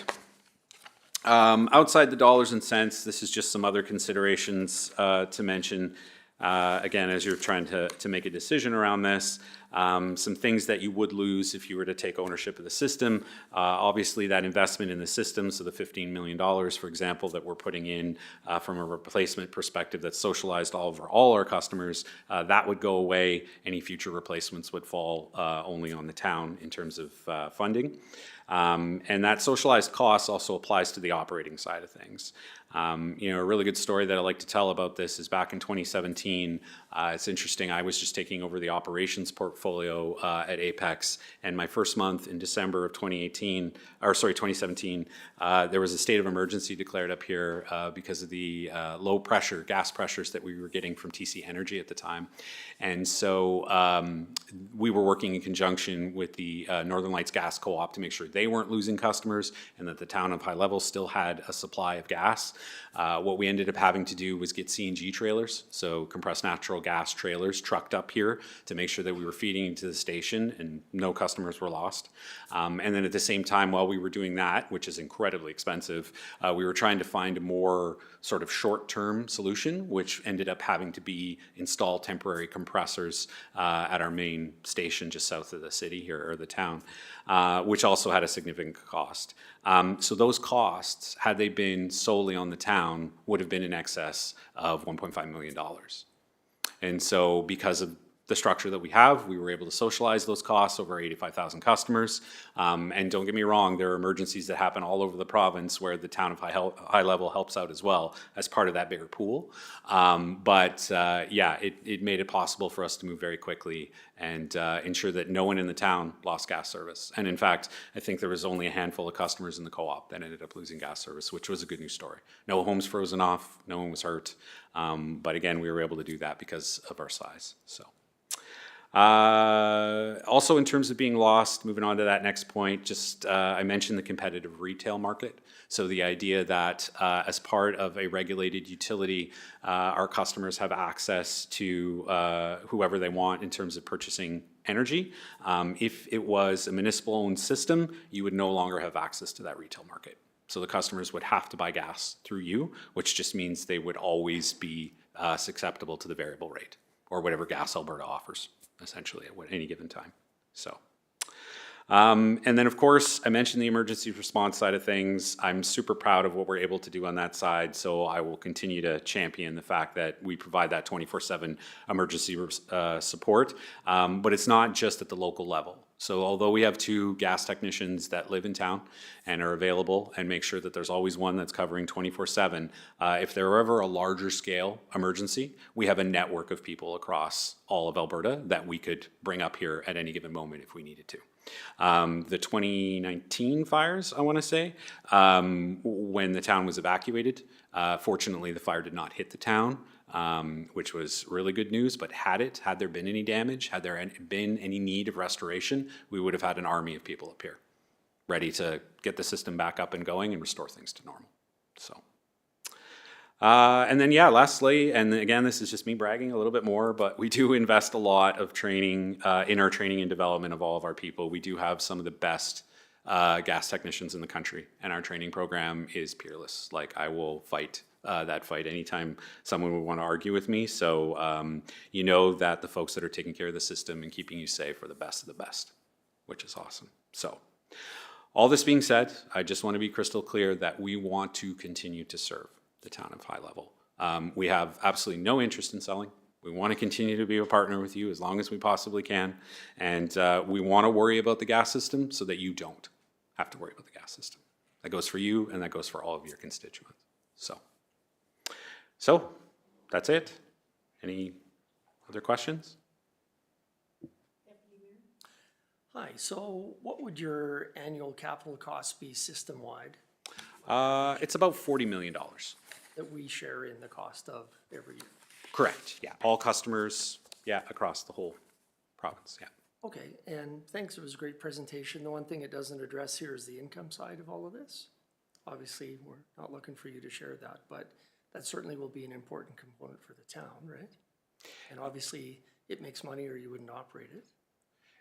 Outside the dollars and cents, this is just some other considerations to mention. Again, as you're trying to make a decision around this, some things that you would lose if you were to take ownership of the system. Obviously, that investment in the system, so the $15 million, for example, that we're putting in from a replacement perspective that's socialized over all our customers, that would go away. Any future replacements would fall only on the town in terms of funding. And that socialized cost also applies to the operating side of things. You know, a really good story that I like to tell about this is back in 2017. It's interesting, I was just taking over the operations portfolio at Apex, and my first month in December of 2017, there was a state of emergency declared up here because of the low pressure, gas pressures that we were getting from TC Energy at the time. And so we were working in conjunction with the Northern Lights Gas Co-op to make sure they weren't losing customers and that the town of High Level still had a supply of gas. What we ended up having to do was get CNG trailers, so compressed natural gas trailers, trucked up here to make sure that we were feeding into the station and no customers were lost. And then at the same time, while we were doing that, which is incredibly expensive, we were trying to find a more sort of short-term solution, which ended up having to be install temporary compressors at our main station just south of the city here, or the town, which also had a significant cost. So those costs, had they been solely on the town, would have been in excess of $1.5 million. And so because of the structure that we have, we were able to socialize those costs over 85,000 customers. And don't get me wrong, there are emergencies that happen all over the province where the town of High Level helps out as well as part of that bigger pool. Yeah, it made it possible for us to move very quickly and ensure that no one in the town lost gas service. And in fact, I think there was only a handful of customers in the co-op that ended up losing gas service, which was a good news story. No homes frozen off, no one was hurt. But again, we were able to do that because of our size, so. Also in terms of being lost, moving on to that next point, just I mentioned the competitive retail market. So the idea that as part of a regulated utility, our customers have access to whoever they want in terms of purchasing energy. If it was a municipal owned system, you would no longer have access to that retail market. So the customers would have to buy gas through you, which just means they would always be susceptible to the variable rate or whatever Gas Alberta offers, essentially at any given time. So, and then of course, I mentioned the emergency response side of things. I'm super proud of what we're able to do on that side. So I will continue to champion the fact that we provide that 24/7 emergency support. But it's not just at the local level. So although we have 2 gas technicians that live in town and are available and make sure that there's always one that's covering 24/7, if there were ever a larger scale emergency, we have a network of people across all of Alberta that we could bring up here at any given moment if we needed to. The 2019 fires, I want to say, when the town was evacuated, fortunately the fire did not hit the town. Which was really good news, but had there been any damage, had there been any need of restoration, we would have had an army of people up here ready to get the system back up and going and restore things to normal. So, and then yeah, lastly, and again, this is just me bragging a little bit more, but we do invest a lot of training in our training and development of all of our people. We do have some of the best gas technicians in the country, and our training program is peerless. Like, I will fight that fight anytime someone would want to argue with me. So you know that the folks that are taking care of the system and keeping you safe are the best of the best, which is awesome. So all this being said, I just want to be crystal clear that we want to continue to serve the town of High Level. We have absolutely no interest in selling. We want to continue to be a partner with you as long as we possibly can. And we want to worry about the gas system so that you don't have to worry about the gas system. That goes for you and that goes for all of your constituents. So that's it. Any other questions? Hi, so what would your annual capital cost be system-wide It's about $40 million. that we share in the cost of every year? Correct, yeah. All customers, yeah, across the whole province, yeah. Okay, and thanks, it was a great presentation. The one thing it doesn't address here is the income side of all of this. Obviously, we're not looking for you to share that, but that certainly will be an important component for the town, right? And obviously, it makes money or you wouldn't operate it.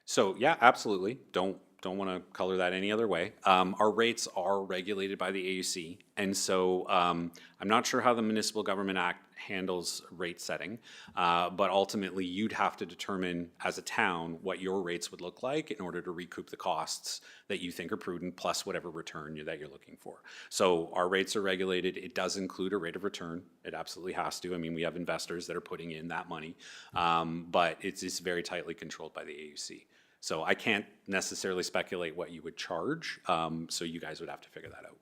So, yeah, absolutely. Don't want to color that any other way. Our rates are regulated by the AUC, and so I'm not sure how the Municipal Government Act handles rate setting, but ultimately you'd have to determine as a town what your rates would look like in order to recoup the costs that you think are prudent, plus whatever return that you're looking for. So our rates are regulated. It does include a rate of return. It absolutely has to. I mean, we have investors that are putting in that money, but it's very tightly controlled by the AUC. So I can't necessarily speculate what you would charge, so you guys would have to figure that out.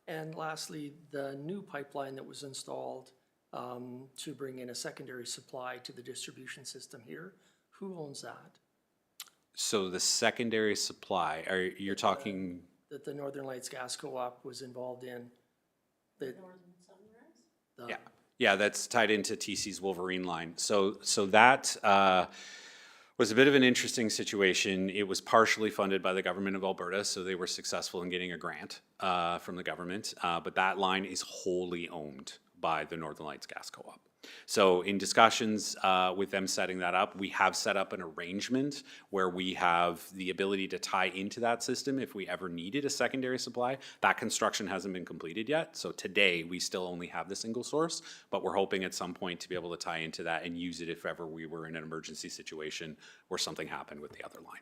And lastly, the new pipeline that was installed to bring in a secondary supply to the distribution system here, who owns that? So the secondary supply, you're talking, That the Northern Lights Gas Co-op was involved in? yeah, that's tied into TC's Wolverine line. So that was a bit of an interesting situation. It was partially funded by the government of Alberta, so they were successful in getting a grant from the government, but that line is wholly owned by the Northern Lights Gas Co-op. So in discussions with them setting that up, we have set up an arrangement where we have the ability to tie into that system if we ever needed a secondary supply. That construction hasn't been completed yet, so today we still only have the single source, but we're hoping at some point to be able to tie into that and use it if ever we were in an emergency situation where something happened with the other line.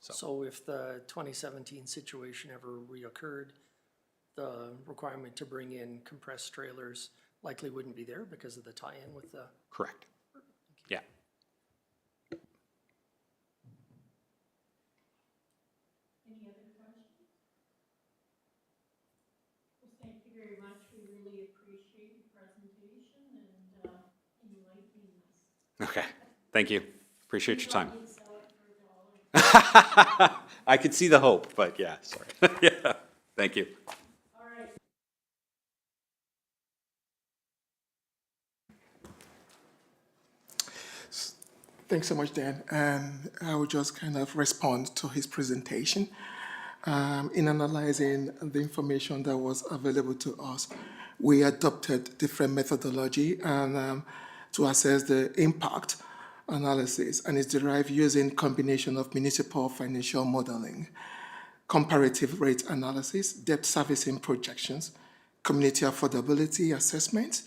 So if the 2017 situation ever reoccurred, the requirement to bring in compressed trailers likely wouldn't be there because of the tie-in with the... Correct. Yeah. Any other questions? Well, thank you very much. We really appreciate your presentation and enlightening us. Okay, thank you. Appreciate your time. You'd sell it for $1. I could see the hope, but yeah, sorry. Yeah, thank you. All right. Thanks so much, Dan. And I will just kind of respond to his presentation. In analyzing the information that was available to us, we adopted different methodology and to assess the impact analysis, and it's derived using combination of municipal financial modeling, comparative rate analysis, debt servicing projections, community affordability assessment,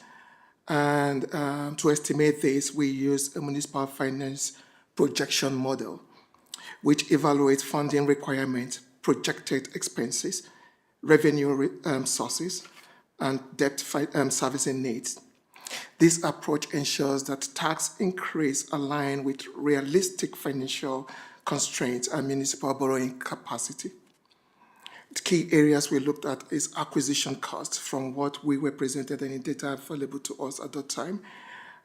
and to estimate this, we use a municipal finance projection model, which evaluates funding requirements, projected expenses, revenue sources, and debt servicing needs. This approach ensures that tax increase align with realistic financial constraints and municipal borrowing capacity. The key areas we looked at is acquisition costs from what we were presented and the data available to us at that time.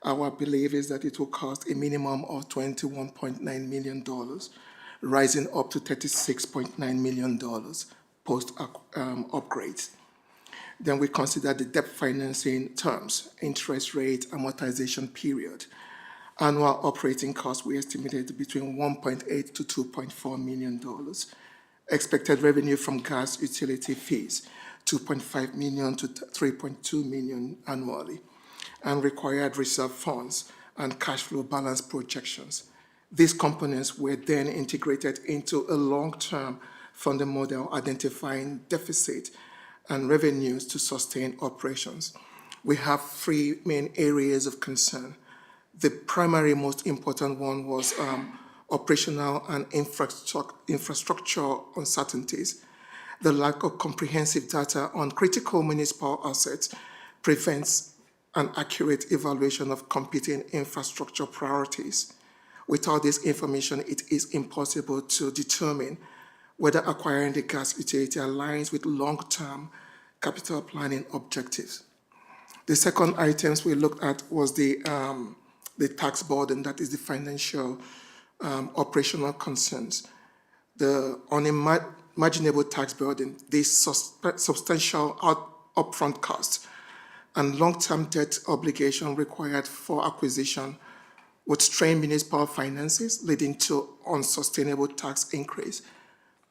Our belief is that it will cost a minimum of $21.9 million, rising up to $36.9 million post upgrades. Then we consider the debt financing terms, interest rate, amortization period. Annual operating costs we estimated between $1.8 to $2.4 million. Expected revenue from gas utility fees, $2.5 million to $3.2 million annually, and required reserve funds and cash flow balance projections. These components were then integrated into a long-term funding model identifying deficit and revenues to sustain operations. We have three main areas of concern. The primary, most important one was operational and infrastructure uncertainties. The lack of comprehensive data on critical municipal assets prevents an accurate evaluation of competing infrastructure priorities. Without this information, it is impossible to determine whether acquiring the gas utility aligns with long-term capital planning objectives. The second items we looked at was the tax burden, that is the financial operational concerns. The unimaginable tax burden, this substantial upfront costs, and long-term debt obligation required for acquisition would strain municipal finances, leading to unsustainable tax increase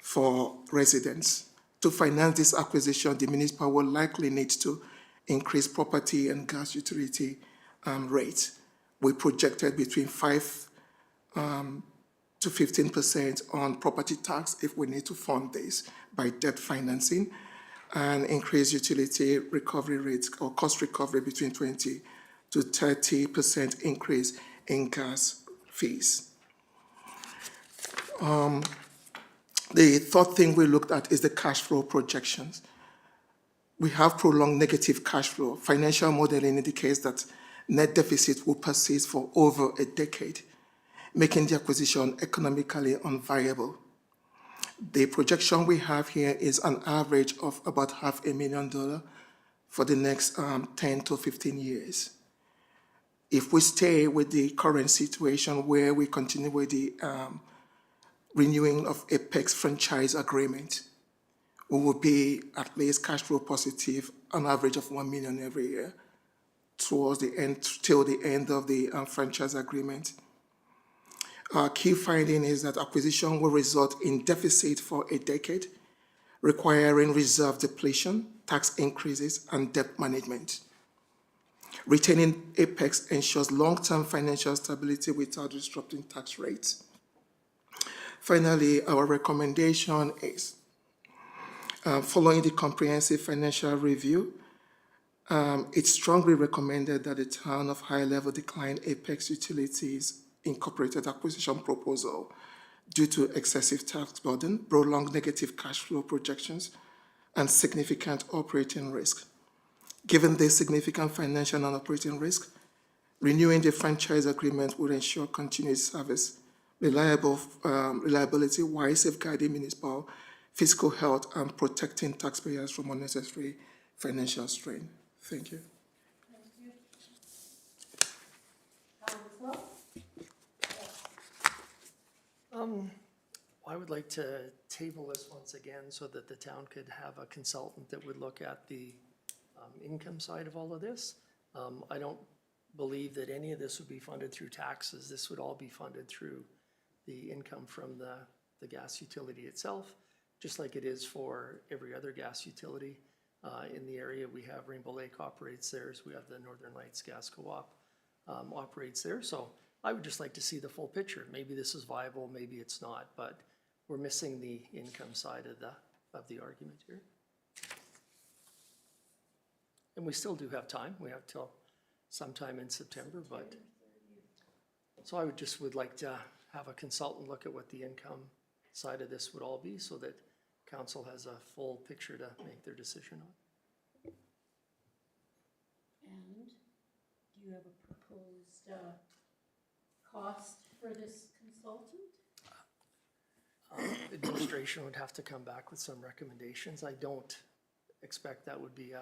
for residents. To finance this acquisition, the municipal will likely need to increase property and gas utility rates. We projected between $5 to to 15% on property tax if we need to fund this by debt financing, and increase utility recovery rates or cost recovery between 20 to 30% increase in gas fees. The third thing we looked at is the cash flow projections. We have prolonged negative cash flow. Financial modeling indicates that net deficit will persist for over a decade, making the acquisition economically unviable. The projection we have here is an average of about $500,000 for the next 10 to 15 years. If we stay with the current situation where we continue with the renewing of Apex franchise agreement, we will be at least cash flow positive, an average of $1 million every year towards the end, till the end of the franchise agreement. Our key finding is that acquisition will result in deficit for a decade, requiring reserve depletion, tax increases, and debt management. Retaining Apex ensures long-term financial stability without disrupting tax rates. Finally, our recommendation is, following the comprehensive financial review, it's strongly recommended that the town of High Level decline Apex Utilities Incorporated acquisition proposal due to excessive tax burden, prolonged negative cash flow projections, and significant operating risk. Given this significant financial and operating risk, renewing the franchise agreement will ensure continued service, reliability while safeguarding municipal fiscal health and protecting taxpayers from unnecessary financial strain. Thank you. I would like to table this once again so that the town could have a consultant that would look at the income side of all of this. I don't believe that any of this would be funded through taxes. This would all be funded through the income from the gas utility itself, just like it is for every other gas utility in the area. We have Rainbow Lake operates theirs. We have the Northern Lights Gas Co-op operates there. So I would just like to see the full picture. Maybe this is viable, maybe it's not, but we're missing the income side of the argument here. And we still do have time. We have till sometime in September, but so I would like to have a consultant look at what the income side of this would all be so that council has a full picture to make their decision on. And do you have a proposed cost for this consultant? Administration would have to come back with some recommendations. I don't expect that would be a.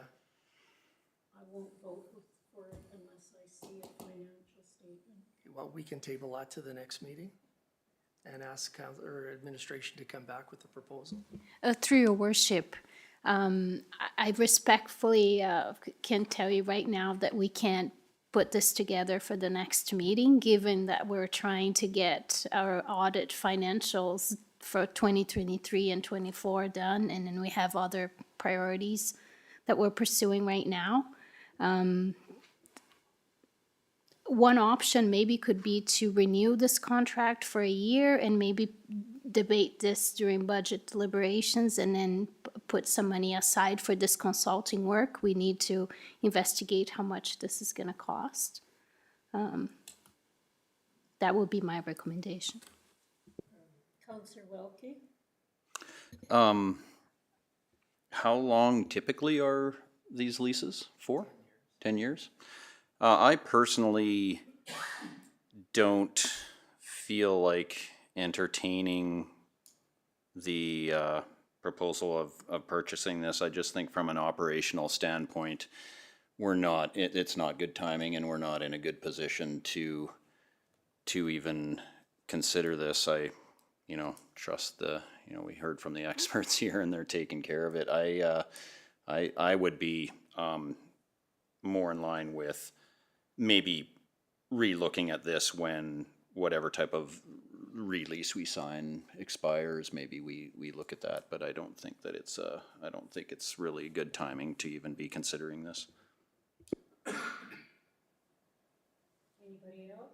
I won't vote for it unless I see a financial statement. Well, we can table that to the next meeting and ask council or administration to come back with a proposal. Through your worship, I respectfully can tell you right now that we can't put this together for the next meeting, given that we're trying to get our audit financials for 2023 and 24 done, and then we have other priorities that we're pursuing right now. One option maybe could be to renew this contract for a year and maybe debate this during budget deliberations and then put some money aside for this consulting work. We need to investigate how much this is going to cost. That would be my recommendation. Councillor Welke? How long typically are these leases for? 10 years? I personally don't feel like entertaining the proposal of purchasing this. I just think from an operational standpoint, we're not, it's not good timing and we're not in a good position to even consider this. I trust we heard from the experts here and they're taking care of it. I would be more in line with maybe re-looking at this when whatever type of release we sign expires. Maybe we look at that, but I don't think that I don't think it's really good timing to even be considering this. Anybody else?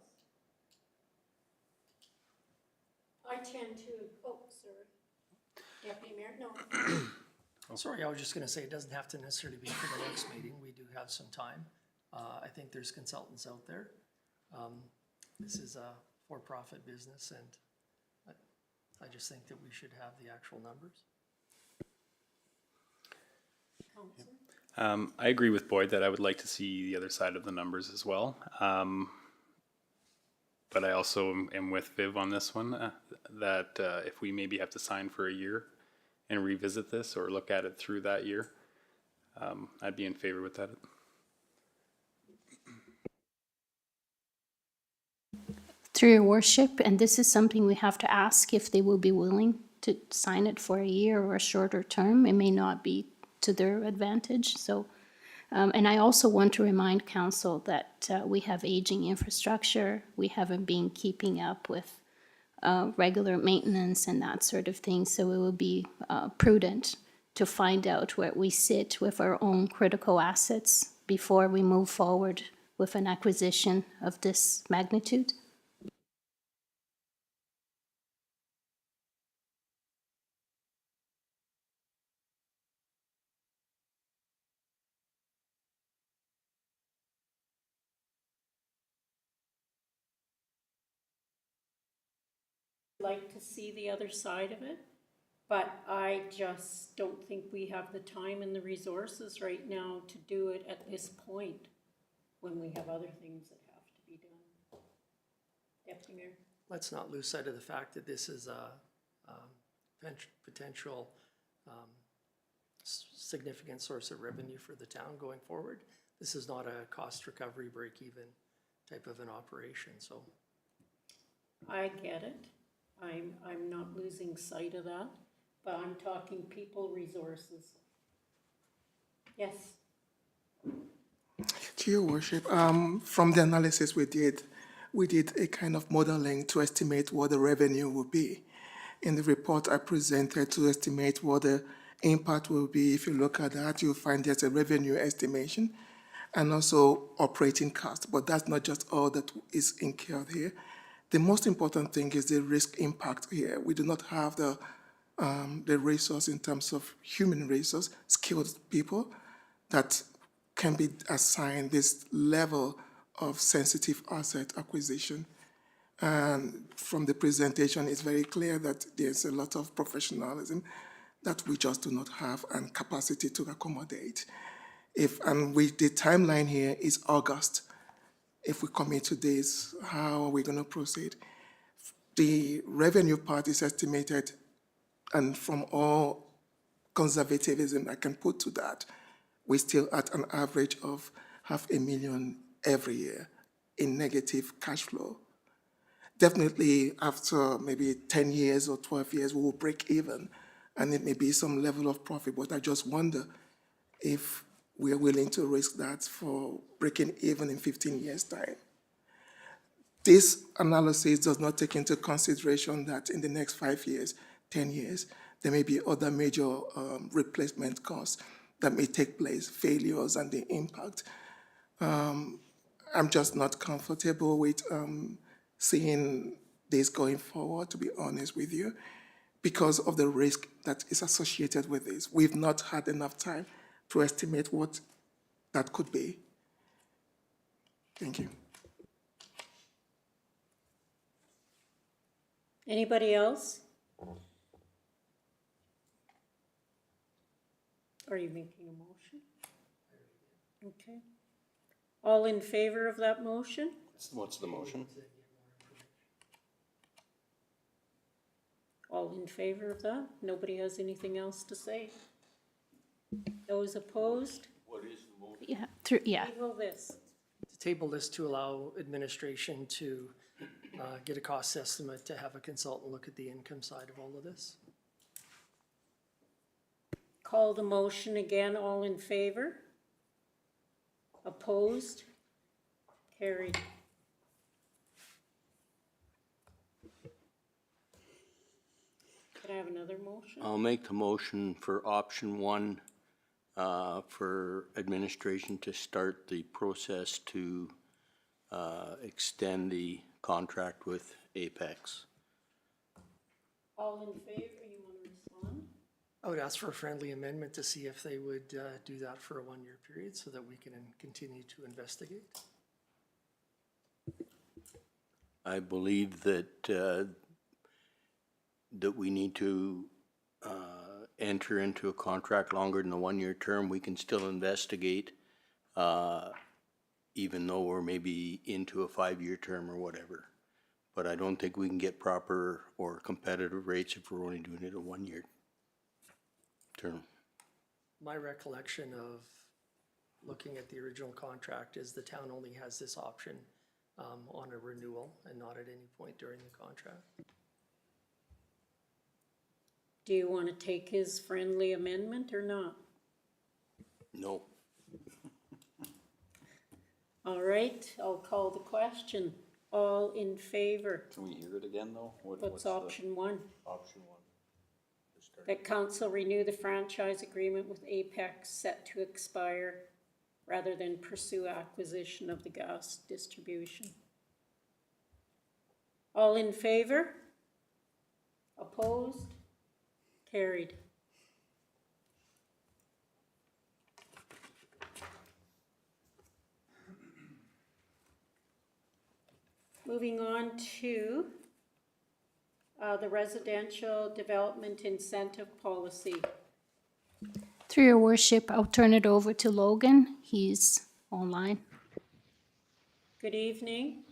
I tend to, oh, sorry. Deputy Mayor, no. Sorry, I was just gonna say, it doesn't have to necessarily be for the next meeting, we do have some time. I think there's consultants out there. This is a for-profit business, and I just think that we should have the actual numbers. Councillor? I agree with Boyd that I would like to see the other side of the numbers as well. But I also am with Viv on this one, that if we maybe have to sign for a year and revisit this or look at it through that year, I'd be in favor with that. Through your worship, and this is something we have to ask if they will be willing to sign it for a year or a shorter term. It may not be to their advantage, so. And I also want to remind council that we have aging infrastructure. We haven't been keeping up with regular maintenance and that sort of thing, so it would be prudent to find out where we sit with our own critical assets before we move forward with an acquisition of this magnitude. Like to see the other side of it, but I just don't think we have the time and the resources right now to do it at this point, when we have other things that have to be done. Deputy Mayor? Let's not lose sight of the fact that this is a potential significant source of revenue for the town going forward. This is not a cost recovery break-even type of an operation, so. I get it. I'm not losing sight of that, but I'm talking people resources. Yes. To your worship, from the analysis we did a kind of modeling to estimate what the revenue will be. In the report I presented to estimate what the impact will be, if you look at that, you'll find there's a revenue estimation and also operating cost, but that's not just all that is incurred here. The most important thing is the risk impact here. We do not have the resource in terms of human resource, skilled people that can be assigned this level of sensitive asset acquisition. And from the presentation, it's very clear that there's a lot of professionalism that we just do not have and capacity to accommodate. And the timeline here is August. If we commit to this, how are we going to proceed? The revenue part is estimated, and from all conservatism I can put to that, we're still at an average of $500,000 every year in negative cash flow. Definitely after maybe 10 years or 12 years, we will break even, and it may be some level of profit, but I just wonder if we are willing to risk that for breaking even in 15 years' time. This analysis does not take into consideration that in the next 5 years, 10 years, there may be other major replacement costs that may take place, failures and the impact. I'm just not comfortable with seeing this going forward, to be honest with you, because of the risk that is associated with this. We've not had enough time to estimate what that could be. Thank you. Anybody else? Are you making a motion? Okay. All in favor of that motion? What's the motion? All in favor of that? Nobody has anything else to say? Those opposed? Yeah. Table this. To table this to allow administration to get a cost estimate, to have a consultant look at the income side of all of this. Call the motion again, all in favor? Opposed? Carried. Can I have another motion? I'll make the motion for option 1 for administration to start the process to extend the contract with Apex. All in favor, you want to respond? I would ask for a friendly amendment to see if they would do that for a one-year period so that we can continue to investigate. I believe that, that we need to enter into a contract longer than the one-year term. We can still investigate, even though we're maybe into a 5-year term or whatever. But I don't think we can get proper or competitive rates if we're only doing it a one-year term. My recollection of looking at the original contract is the town only has this option on a renewal and not at any point during the contract. Do you want to take his friendly amendment or not? No. All right, I'll call the question. All in favor? Can we hear it again, though? What's option one? Option one. That council renew the franchise agreement with Apex set to expire rather than pursue acquisition of the gas distribution. All in favor? Opposed? Carried. Moving on to the residential development incentive policy. Through your worship, I'll turn it over to Logan. He's online. Good evening.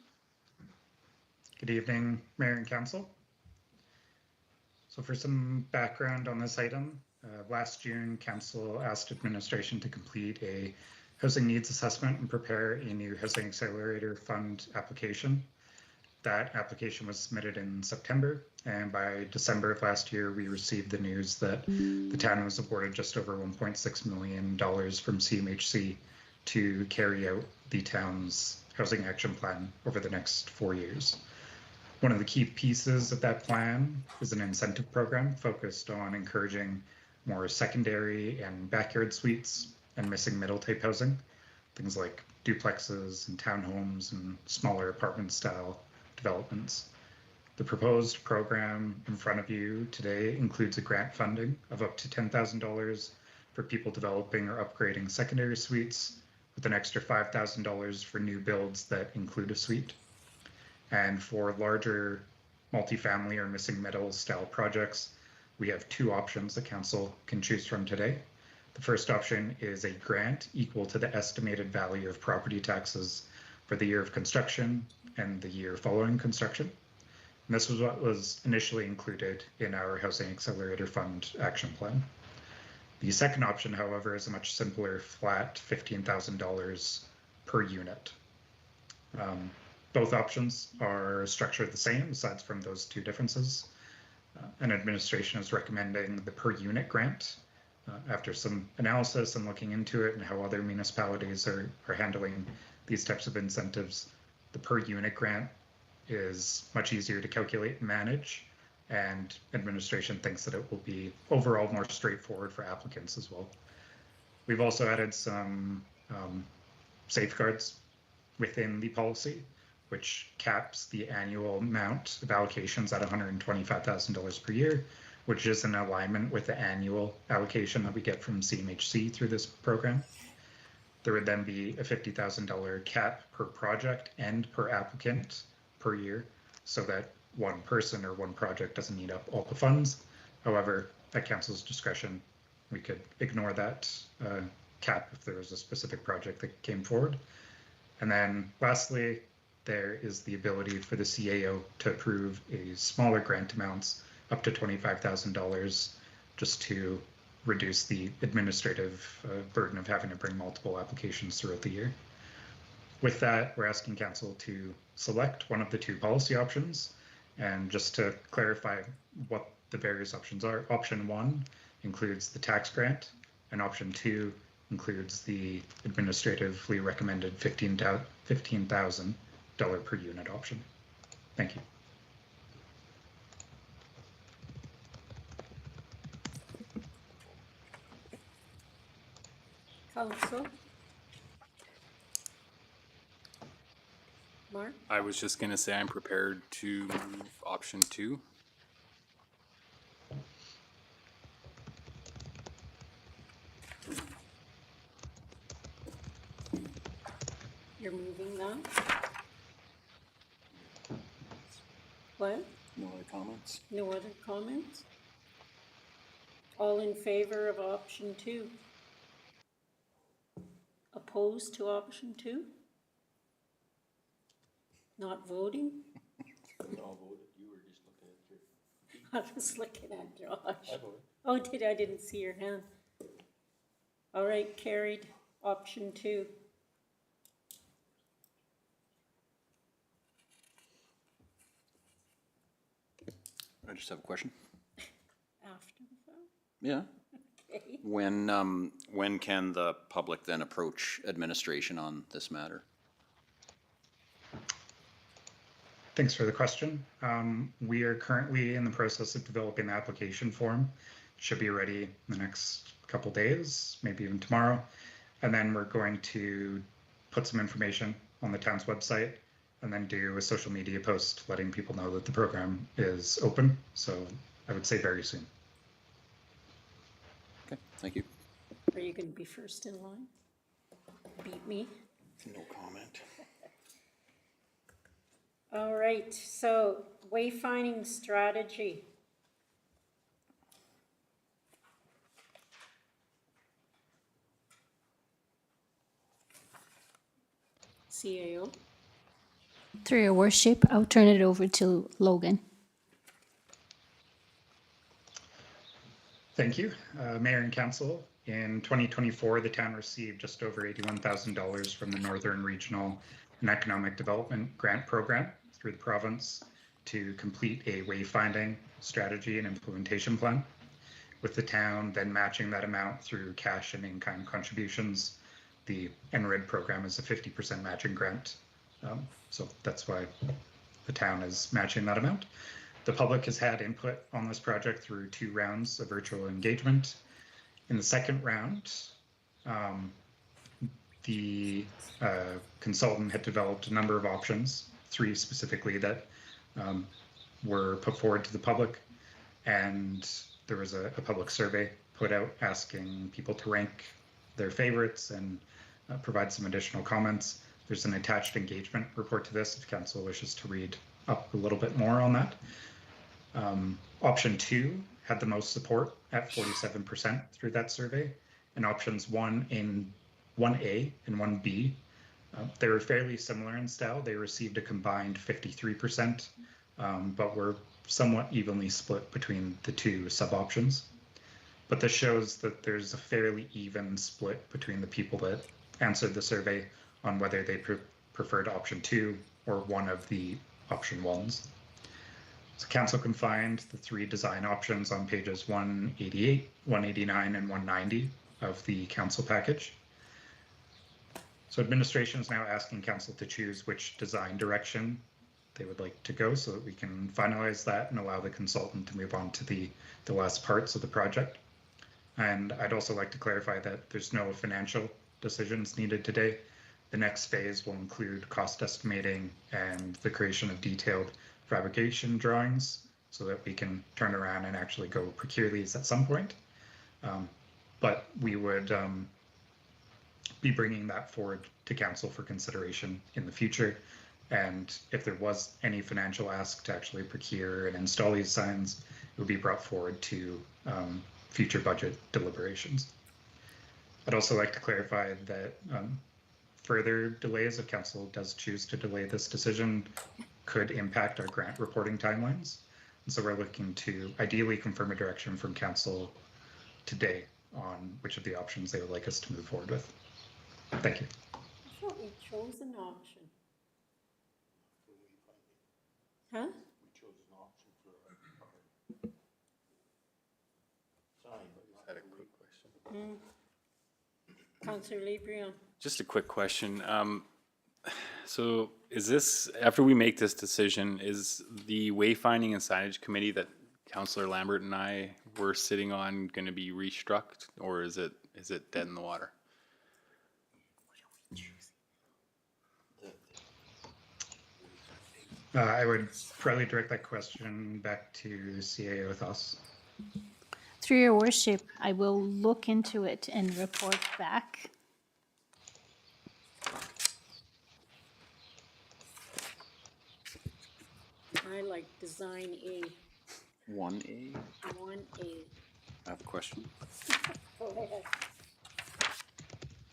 Good evening, Mayor and Council. So for some background on this item, last June, Council asked administration to complete a housing needs assessment and prepare a new Housing Accelerator Fund application. That application was submitted in September, and by December of last year, we received the news that the town was awarded just over $1.6 million from CMHC to carry out the town's housing action plan over the next 4 years. One of the key pieces of that plan is an incentive program focused on encouraging more secondary and backyard suites and missing middle type housing, things like duplexes and townhomes and smaller apartment style developments. The proposed program in front of you today includes a grant funding of up to $10,000 for people developing or upgrading secondary suites, with an extra $5,000 for new builds that include a suite. And for larger multifamily or missing middle style projects, we have two options the council can choose from today. The first option is a grant equal to the estimated value of property taxes for the year of construction and the year following construction. And this was what was initially included in our Housing Accelerator Fund action plan. The second option, however, is a much simpler, flat $15,000 per unit. Both options are structured the same, aside from those two differences. And administration is recommending the per unit grant. After some analysis and looking into it and how other municipalities are handling these types of incentives, the per unit grant is much easier to calculate and manage, and administration thinks that it will be overall more straightforward for applicants as well. We've also added some safeguards within the policy, which caps the annual amount of allocations at $125,000 per year, which is in alignment with the annual allocation that we get from CMHC through this program. There would then be a $50,000 cap per project and per applicant per year, so that one person or one project doesn't eat up all the funds. However, at council's discretion, we could ignore that cap if there was a specific project that came forward. And then lastly, there is the ability for the CAO to approve a smaller grant amounts up to $25,000 just to reduce the administrative burden of having to bring multiple applications throughout the year. With that, we're asking council to select one of the two policy options. And just to clarify what the various options are, option one includes the tax grant, and option two includes the administratively recommended $15,000 per unit option. Thank you. Council? Mark? I was just gonna say I'm prepared to move option two. You're moving that? What? No other comments? No other comments? All in favor of option 2? Opposed to option 2? Not voting? I was looking at Josh. Oh, I didn't see your hand. All right, carried. Option 2. I just have a question. After the vote? Yeah. Okay. When can the public then approach administration on this matter? Thanks for the question. We are currently in the process of developing the application form. Should be ready in the next couple days, maybe even tomorrow. And then we're going to put some information on the town's website and then do a social media post letting people know that the program is open. So I would say very soon. Okay, thank you. Are you going to be first in line? Beat me? No comment. All right, so wayfinding strategy. CAO. Through your worship, I'll turn it over to Logan. Thank you. Mayor and Council, in 2024, the town received just over $81,000 from the Northern Regional and Economic Development Grant Program through the province to complete a wayfinding strategy and implementation plan, with the town then matching that amount through cash and in-kind contributions. The NRID program is a 50% matching grant, so that's why the town is matching that amount. The public has had input on this project through 2 rounds of virtual engagement. In the second round, the consultant had developed a number of options, 3 specifically that were put forward to the public, and there was a public survey put out asking people to rank their favorites and provide some additional comments. There's an attached engagement report to this if council wishes to read up a little bit more on that. Option 2 had the most support at 47% through that survey, and options 1A and 1B, they were fairly similar in style. They received a combined 53%, but were somewhat evenly split between the 2 sub-options. But this shows that there's a fairly even split between the people that answered the survey on whether they preferred option 2 or one of the option 1s. So council can find the 3 design options on pages 188, 189, and 190 of the council package. So administration is now asking council to choose which design direction they would like to go so that we can finalize that and allow the consultant to move on to the last parts of the project. And I'd also like to clarify that there's no financial decisions needed today. The next phase will include cost estimating and the creation of detailed fabrication drawings so that we can turn around and actually go procure these at some point. But we would be bringing that forward to council for consideration in the future. And if there was any financial ask to actually procure and install these signs, it would be brought forward to future budget deliberations. I'd also like to clarify that further delays, if council does choose to delay this decision, could impact our grant reporting timelines. And so we're looking to ideally confirm a direction from council today on which of the options they would like us to move forward with. Thank you. I thought we chose an option. Huh? Councillor LeBrun. Just a quick question. So is this, after we make this decision, is the wayfinding and signage committee that Councillor Lambert and I were sitting on going to be restruck, or is it dead in the water? I would probably direct that question back to CAO Thos. Through your worship, I will look into it and report back. I like design A, 1A, 1A. I have a question. Go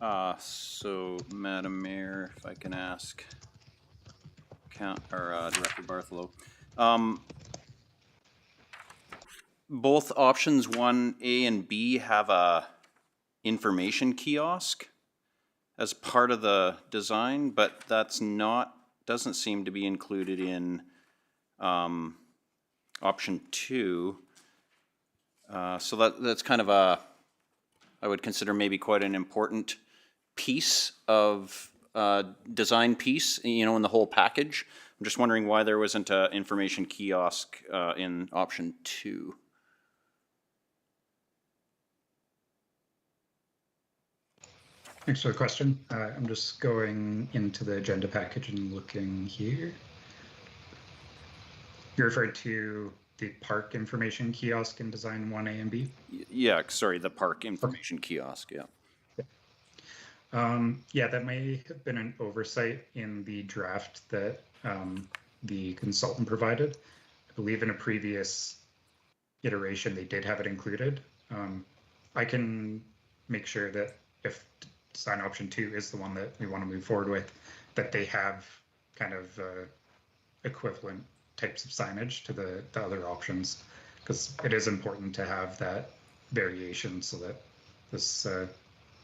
ahead. So, Madam Mayor, if I can ask Director Bartholow. Both options 1A and B have a information kiosk as part of the design, but that's not, doesn't seem to be included in option 2. So that's kind of a, I would consider maybe quite an important piece of design piece, you know, in the whole package. I'm just wondering why there wasn't an information kiosk in option 2. Thanks for the question. I'm just going into the agenda package and looking here. You referred to the park information kiosk in design 1A and B? Yeah, sorry, the park information kiosk, yeah. Yeah, that may have been an oversight in the draft that the consultant provided. I believe in a previous iteration, they did have it included. I can make sure that if design option 2 is the one that we want to move forward with, that they have kind of equivalent types of signage to the other options, because it is important to have that variation so that this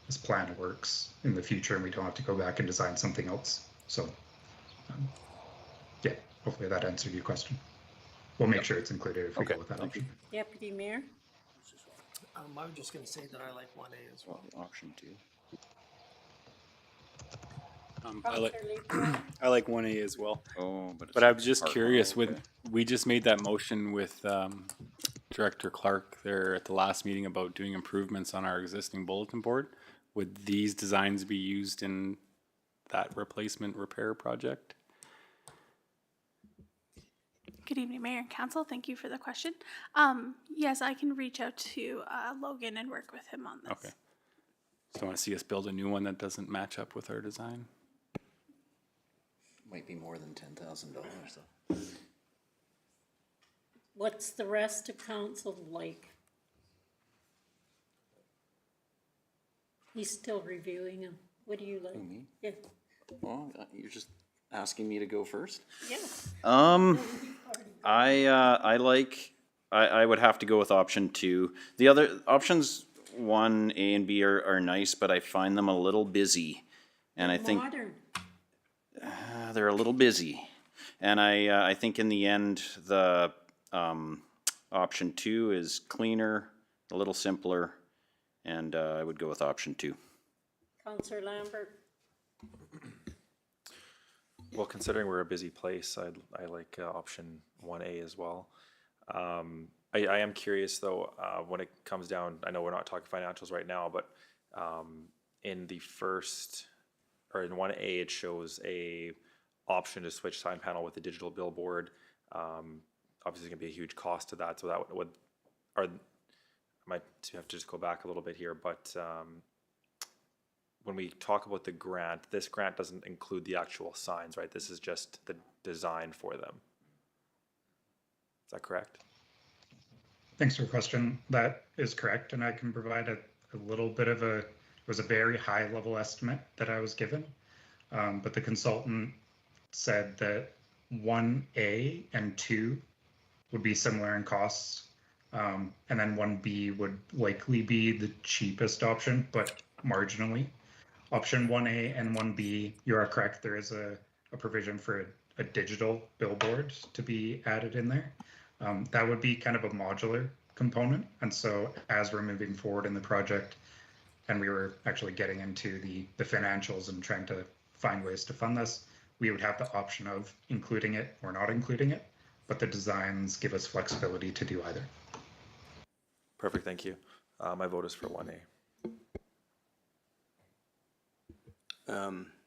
this plan works in the future and we don't have to go back and design something else. So yeah, hopefully that answered your question. We'll make sure it's included if we go with that option. Deputy Mayor? I was just gonna say that I like 1A as well. Option 2. I like 1A as well. Oh, but it's But I was just part curious, one, okay. we just made that motion with Director Clark there at the last meeting about doing improvements on our existing bulletin board. Would these designs be used in that replacement repair project? Good evening, Mayor and Council. Thank you for the question. Yes, I can reach out to Logan and work with him on this. Okay. So want to see us build a new one that doesn't match up with our design? Might be more than $10,000 though. What's the rest of council like? He's still reviewing them. What do you like? Who, me? Yeah. Well, you're just asking me to go first? Yeah. I would have to go with option 2. The other options 1A and B are nice, but I find them a little busy. And I think Modern. they're a little busy. And I think in the end, the option 2 is cleaner, a little simpler, and I would go with option 2. Councillor Lambert? Well, considering we're a busy place, I like option 1A as well. I am curious though, when it comes down, I know we're not talking financials right now, but in the first, or in 1A, it shows a option to switch sign panel with a digital billboard. Obviously, it's gonna be a huge cost to that, so that would, I might have to just go back a little bit here, but when we talk about the grant, this grant doesn't include the actual signs, right? This is just the design for them. Is that correct? Thanks for the question. That is correct, and I can provide a little bit of it was a very high level estimate that I was given, but the consultant said that 1A and 2 would be similar in costs, and then 1B would likely be the cheapest option, but marginally. Option 1A and 1B, you are correct, there is a provision for a digital billboard to be added in there. That would be kind of a modular component. And so as we're moving forward in the project, and we were actually getting into the financials and trying to find ways to fund this, we would have the option of including it or not including it, but the designs give us flexibility to do either. Perfect, thank you. My vote is for 1A.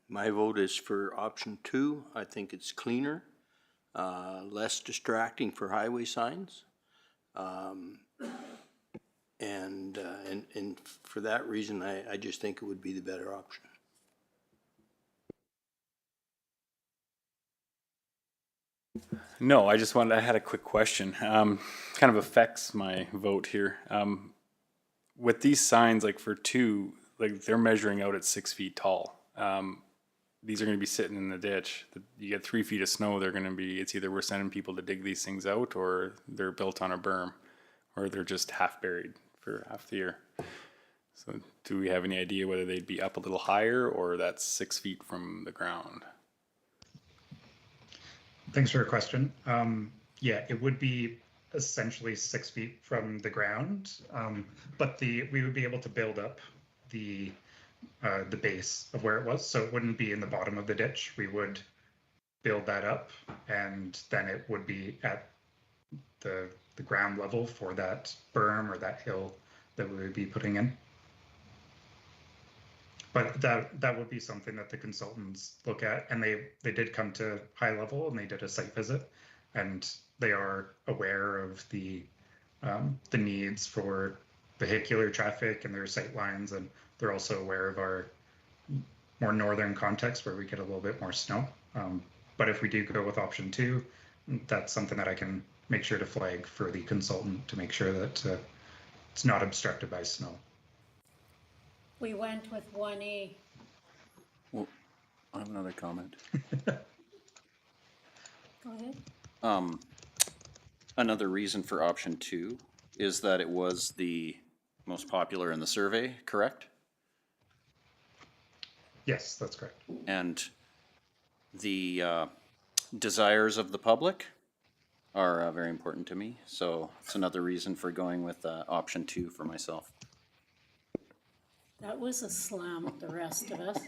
My vote is for option 2. I think it's cleaner, less distracting for highway signs. And for that reason, I just think it would be the better option. No, I had a quick question. Kind of affects my vote here. With these signs, like for two, like they're measuring out at 6 feet tall. These are gonna be sitting in the ditch. You get 3 feet of snow, they're gonna be, it's either we're sending people to dig these things out or they're built on a berm, or they're just half buried for half the year. So do we have any idea whether they'd be up a little higher or that's 6 feet from the ground? Thanks for your question. Yeah, it would be essentially 6 feet from the ground, but we would be able to build up the base of where it was, so it wouldn't be in the bottom of the ditch. We would build that up, and then it would be at the ground level for that berm or that hill that we would be putting in. But that would be something that the consultants look at, and they did come to high level and they did a site visit, and they are aware of the needs for vehicular traffic and their sight lines, and they're also aware of our more northern context where we get a little bit more snow. But if we do go with option 2, that's something that I can make sure to flag for the consultant to make sure that it's not obstructed by snow. We went with 1A. Well, I have another comment. Go ahead. Another reason for option 2 is that it was the most popular in the survey, correct? Yes, that's correct. And the desires of the public are very important to me, so it's another reason for going with option 2 for myself. That was a slam at the rest of us.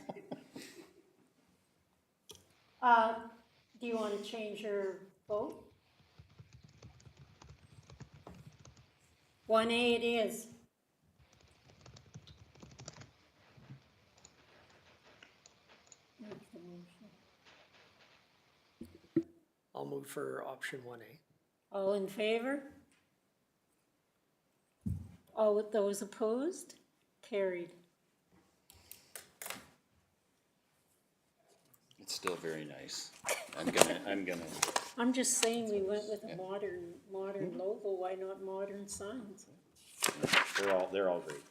Do you want to change your vote? 1A it is. I'll move for option 1A. All in favor? All of those opposed? Carried. It's still very nice. I'm gonna. I'm just saying we went with a modern logo. Why not modern signs? They're all great.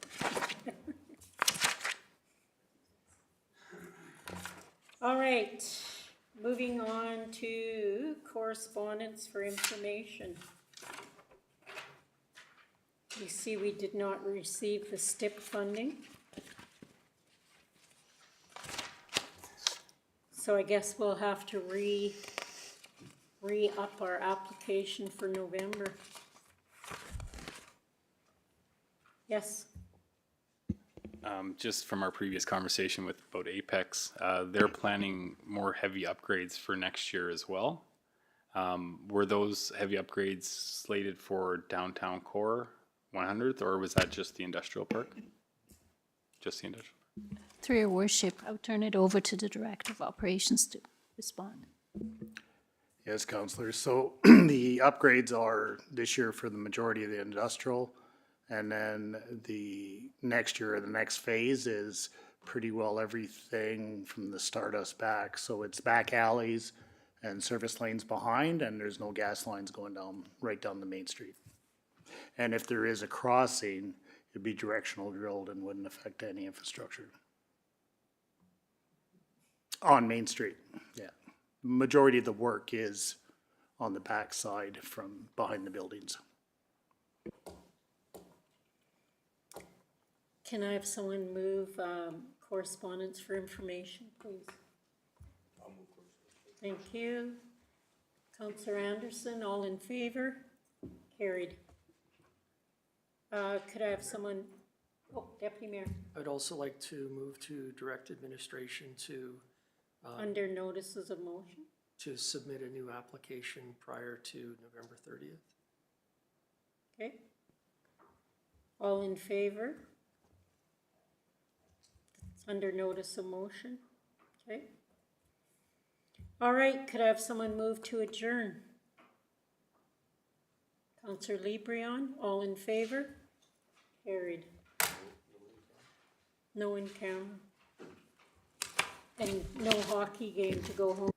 All right, moving on to correspondence for information. You see we did not receive the STIP funding. So I guess we'll have to re-up our application for November. Yes? Just from our previous conversation about Apex, they're planning more heavy upgrades for next year as well. Were those heavy upgrades slated for downtown core 100th, or was that just the industrial park? Just the industrial park? Through your worship, I'll turn it over to the Director of Operations to respond. Yes, Councillor. So the upgrades are this year for the majority of the industrial, and then the next year, the next phase is pretty well everything from the Stardust back. So it's back alleys and service lanes behind, and there's no gas lines going down, right down the main street. And if there is a crossing, it'd be directional drilled and wouldn't affect any infrastructure. On Main Street, yeah. Majority of the work is on the back side from behind the buildings. Can I have someone move correspondence for information, please? Thank you. Councillor Anderson, all in favor? Carried. Could I have someone, Deputy Mayor, I'd also like to move to direct administration to under notices of motion? to submit a new application prior to November 30th. Okay. All in favor? It's under notice of motion, okay? All right, could I have someone move to adjourn? Councillor Librion, all in favor? Carried. No in camera. And no hockey game to go home.